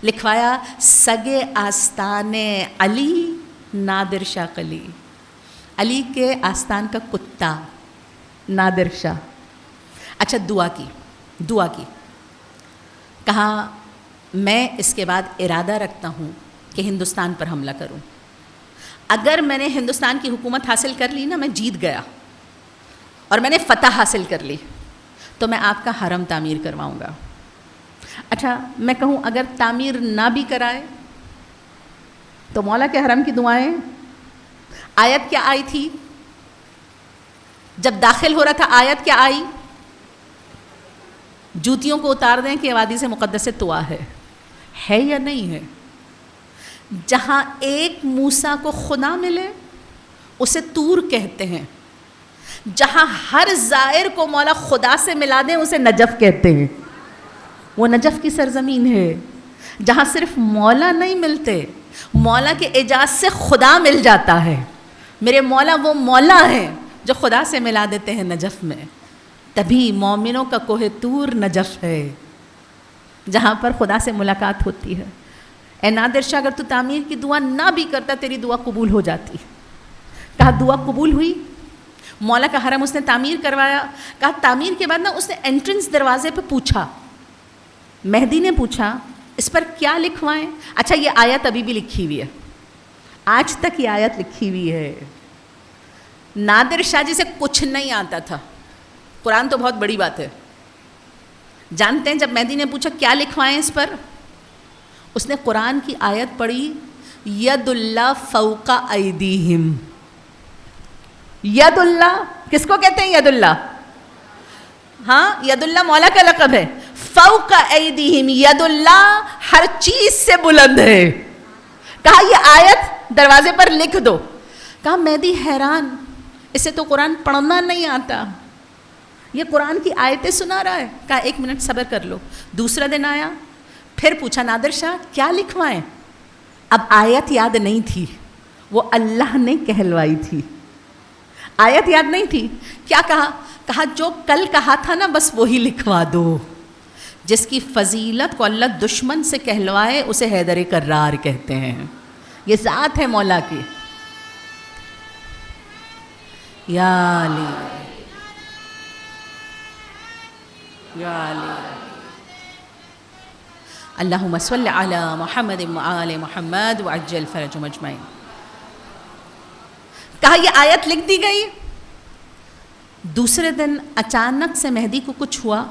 لکھوایا سگے آستان علی نادر شاہ قلی، علی کے آستان کا کتا نادر شاہ۔ اچھا دعا کی کہا میں اس کے بعد ارادہ رکھتا ہوں کہ ہندوستان پر حملہ کروں، اگر میں نے ہندوستان کی حکومت حاصل کر لی نا، میں جیت گیا اور میں نے فتح حاصل کر لی، تو میں آپ کا حرم تعمیر کرواؤں گا۔ اچھا میں کہوں اگر تعمیر نہ بھی کرائے تو مولا کے حرم کی دعائیں، آیت کیا آئی تھی جب داخل ہو رہا تھا؟ آیت کیا آئی؟ جوتیوں کو اتار دیں کہ وادی سے مقدس طوا ہے یا نہیں ہے؟ جہاں ایک موسیٰ کو خدا ملے اسے طور کہتے ہیں، جہاں ہر زائر کو مولا خدا سے ملا دیں اسے نجف کہتے ہیں۔ وہ نجف کی سرزمین ہے جہاں صرف مولا نہیں ملتے، مولا کے اعجاز سے خدا مل جاتا ہے۔ میرے مولا وہ مولا ہیں جو خدا سے ملا دیتے ہیں نجف میں، تبھی مومنوں کا کوہ طور نجف ہے جہاں پر خدا سے ملاقات ہوتی ہے۔ اے نادر شاہ اگر تو تعمیر کی دعا نہ بھی کرتا تیری دعا قبول ہو جاتی۔ کہا دعا قبول ہوئی، مولا کا حرم اس نے تعمیر کروایا۔ کہا تعمیر کے بعد نا اس نے انٹرنس دروازے پہ پوچھا، مہدی نے پوچھا اس پر کیا لکھوائیں؟ اچھا یہ آیت ابھی بھی لکھی ہوئی ہے، آج تک یہ آیت لکھی ہوئی ہے۔ نادر شاہ جی سے کچھ نہیں آتا تھا، قرآن تو بہت بڑی بات ہے۔ جانتے ہیں جب مہدی نے پوچھا کیا لکھوائیں اس پر، اس نے قرآن کی آیت پڑھی ید اللہ فوق ایدیہم۔ ید اللہ کس کو کہتے ہیں؟ ید اللہ، ہاں ید اللہ مولا کا لقب ہے۔ فوق ایدیہم، ید اللہ ہر چیز سے بلند ہے۔ کہا یہ آیت دروازے پر لکھ دو۔ کہا مہدی حیران، اسے تو قرآن پڑھنا نہیں آتا، یہ قرآن کی آیتیں سنا رہا ہے۔ کہا ایک منٹ صبر کر لو۔ دوسرا دن آیا، پھر پوچھا نادر شاہ کیا لکھوائیں؟ اب آیت یاد نہیں تھی، وہ اللہ نے کہلوائی تھی، آیت یاد نہیں تھی۔ کیا کہا؟ کہا جو کل کہا تھا نا بس وہی لکھوا دو۔ جس کی فضیلت کو اللہ دشمن سے کہلوائے اسے حیدر کرار کہتے ہیں، یہ ذات ہے مولا کی۔ یا علی یا علی اللہم صلی علی محمد وآل محمد وعجل فرجہم اجمعین۔ کہا یہ آیت لکھ دی گئی۔ دوسرے دن اچانک سے مہدی کو کچھ ہوا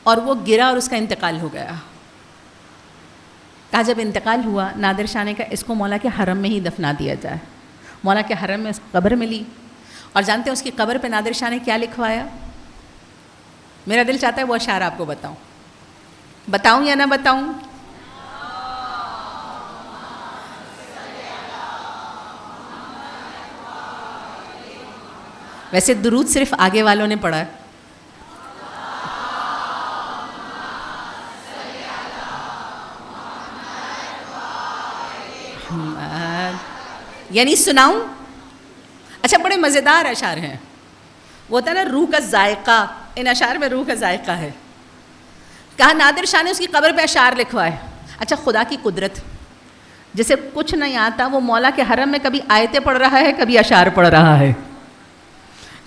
اور وہ گرا اور اس کا انتقال ہو گیا۔ کہا جب انتقال ہوا نادر شاہ نے کہا اس کو مولا کے حرم میں ہی دفنا دیا جائے۔ مولا کے حرم میں اس قبر ملی، اور جانتے ہیں اس کی قبر پہ نادر شاہ نے کیا لکھوایا؟ میرا دل چاہتا ہے وہ اشعار آپ کو بتاؤں یا نہ بتاؤں؟ ویسے درود صرف آگے والوں نے پڑھا ہے، یعنی سناؤں؟ اچھا بڑے مزیدار اشعار ہیں، وہ ہوتا ہے نا روح کا ذائقہ، ان اشعار میں روح کا ذائقہ ہے۔ کہا نادر شاہ نے اس کی قبر پہ اشعار لکھوائے۔ اچھا خدا کی قدرت، جسے کچھ نہیں آتا وہ مولا کے حرم میں کبھی آیتیں پڑھ رہا ہے کبھی اشعار پڑھ رہا ہے۔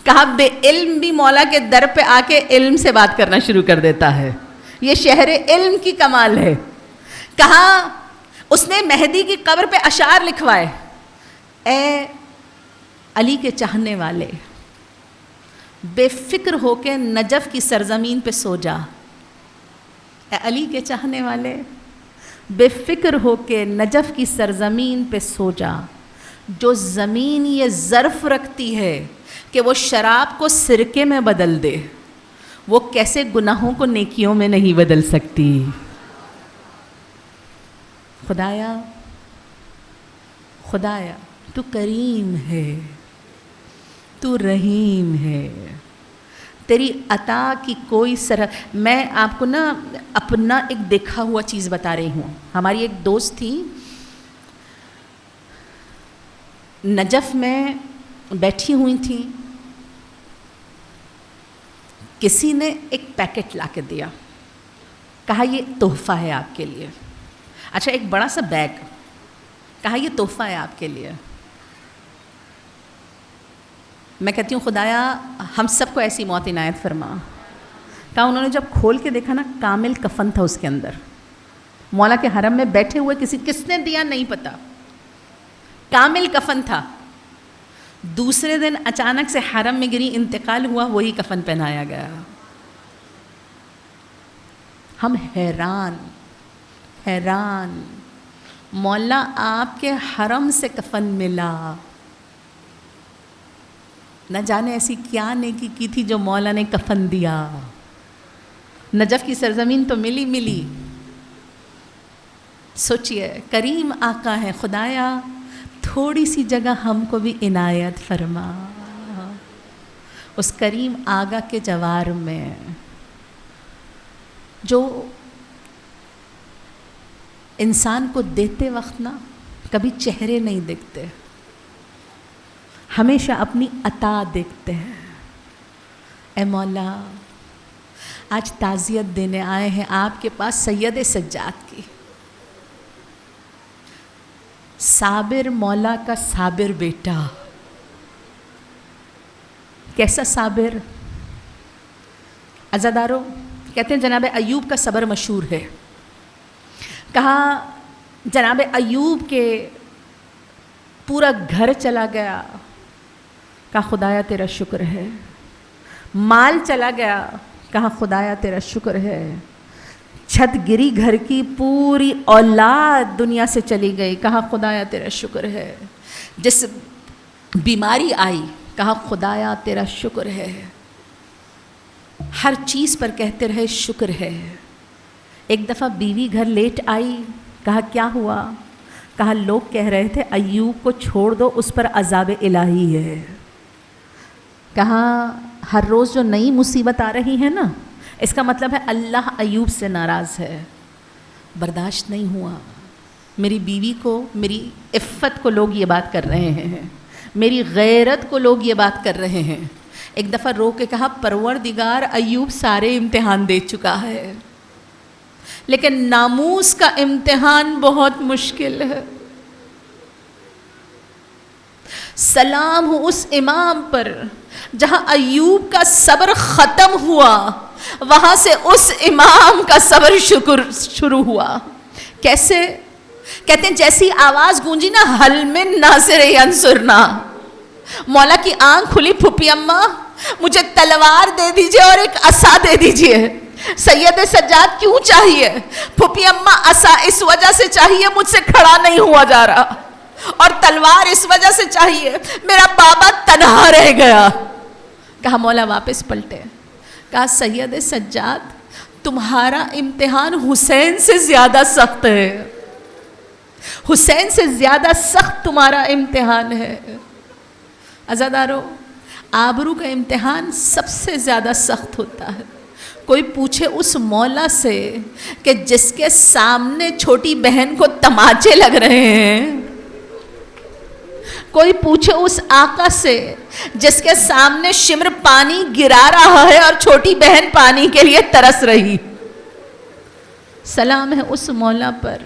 کہا بے علم بھی مولا کے در پہ آ کے علم سے بات کرنا شروع کر دیتا ہے، یہ شہر علم کی کمال ہے۔ کہا اس نے مہدی کی قبر پہ اشعار لکھوائے۔ اے علی کے چاہنے والے، بے فکر ہو کے نجف کی سرزمین پہ سو جا۔ اے علی کے چاہنے والے، بے فکر ہو کے نجف کی سرزمین پہ سو جا۔ جو زمین یہ ظرف رکھتی ہے کہ وہ شراب کو سرکے میں بدل دے، وہ کیسے گناہوں کو نیکیوں میں نہیں بدل سکتی؟ خدایا خدایا تو کریم ہے، تو رحیم ہے، تیری عطا کی کوئی سرحد۔ میں آپ کو نا اپنا ایک دیکھا ہوا چیز بتا رہی ہوں۔ ہماری ایک دوست تھی، نجف میں بیٹھی ہوئی تھی، کسی نے ایک پیکٹ لا کے دیا، کہا یہ تحفہ ہے آپ کے لیے۔ اچھا، ایک بڑا سا بیگ، کہا یہ تحفہ ہے آپ کے لیے۔ میں کہتی ہوں خدایا ہم سب کو ایسی موت عنایت فرما۔ کہا انہوں نے جب کھول کے دیکھا نا، کامل کفن تھا اس کے اندر، مولا کے حرم میں بیٹھے ہوئے، کس نے دیا نہیں پتا، کامل کفن تھا۔ دوسرے دن اچانک سے حرم میں گری، انتقال ہوا، وہی کفن پہنایا گیا۔ ہم حیران حیران، مولا آپ کے حرم سے کفن ملا، نہ جانے ایسی کیا نیکی کی تھی جو مولا نے کفن دیا۔ نجف کی سرزمین تو ملی۔ سوچئے، کریم آقا ہے، خدایا تھوڑی سی جگہ ہم کو بھی عنایت فرما۔ اس کریم آقا کے جوار میں جو انسان کو دیتے وقت نا کبھی چہرے نہیں دیکھتے، ہمیشہ اپنی عطا دیکھتے ہیں۔ اے مولا، آج تعزیت دینے آئے ہیں آپ کے پاس سید سجاد کی۔ صابر مولا کا صابر بیٹا، کیسا صابر؟ عزادارو، کہتے ہیں جناب ایوب کا صبر مشہور ہے۔ کہا جناب ایوب کے پورا گھر چلا گیا، کہا خدایا تیرا شکر ہے۔ مال چلا گیا، کہا خدایا تیرا شکر ہے۔ چھت گری گھر کی، پوری اولاد دنیا سے چلی گئی، کہا خدایا تیرا شکر ہے۔ جس بیماری آئی، کہا خدایا تیرا شکر ہے۔ ہر چیز پر کہتے رہے شکر ہے۔ ایک دفعہ بیوی گھر لیٹ آئی، کہا کیا ہوا؟ کہا لوگ کہہ رہے تھے ایوب کو چھوڑ دو، اس پر عذاب الہی ہے۔ کہا ہر روز جو نئی مصیبت آ رہی ہے نا، اس کا مطلب ہے اللہ ایوب سے ناراض ہے۔ برداشت نہیں ہوا، میری بیوی کو، میری عفت کو لوگ یہ بات کر رہے ہیں، میری غیرت کو لوگ یہ بات کر رہے ہیں۔ ایک دفعہ رو کے کہا پروردگار ایوب سارے امتحان دے چکا ہے، لیکن ناموس کا امتحان بہت مشکل ہے۔ سلام ہو اس امام پر جہاں ایوب کا صبر ختم ہوا، وہاں سے اس امام کا صبر شکر شروع ہوا۔ کیسے؟ کہتے ہیں جیسی آواز گونجی نا، حل من ناصر ینصرنا، مولا کی آنکھ کھلی، پھوپھی اماں مجھے تلوار دے دیجئے اور ایک عصا دے دیجئے۔ سید سجاد کیوں چاہیے؟ پھوپھی اماں عصا اس وجہ سے چاہیے مجھ سے کھڑا نہیں ہوا جا رہا، اور تلوار اس وجہ سے چاہیے میرا بابا تنہا رہ گیا۔ کہا مولا واپس پلٹے، کہا سید سجاد تمہارا امتحان حسین سے زیادہ سخت ہے، حسین سے زیادہ سخت تمہارا امتحان ہے۔ عزادارو، آبرو کا امتحان سب سے زیادہ سخت ہوتا ہے۔ کوئی پوچھے اس مولا سے کہ جس کے سامنے چھوٹی بہن کو تماچے لگ رہے ہیں، کوئی پوچھے اس آقا سے جس کے سامنے شمر پانی گرا رہا ہے اور چھوٹی بہن پانی کے لیے ترس رہی، سلام ہے اس مولا پر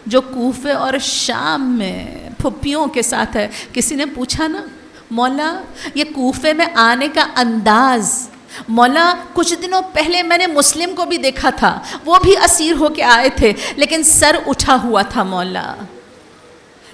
جو کوفے اور شام میں پھپھیوں کے ساتھ ہے۔ کسی نے پوچھا نا مولا یہ کوفے میں آنے کا انداز، مولا کچھ دنوں پہلے میں نے مسلم کو بھی دیکھا تھا، وہ بھی اسیر ہو کے آئے تھے لیکن سر اٹھا ہوا تھا مولا،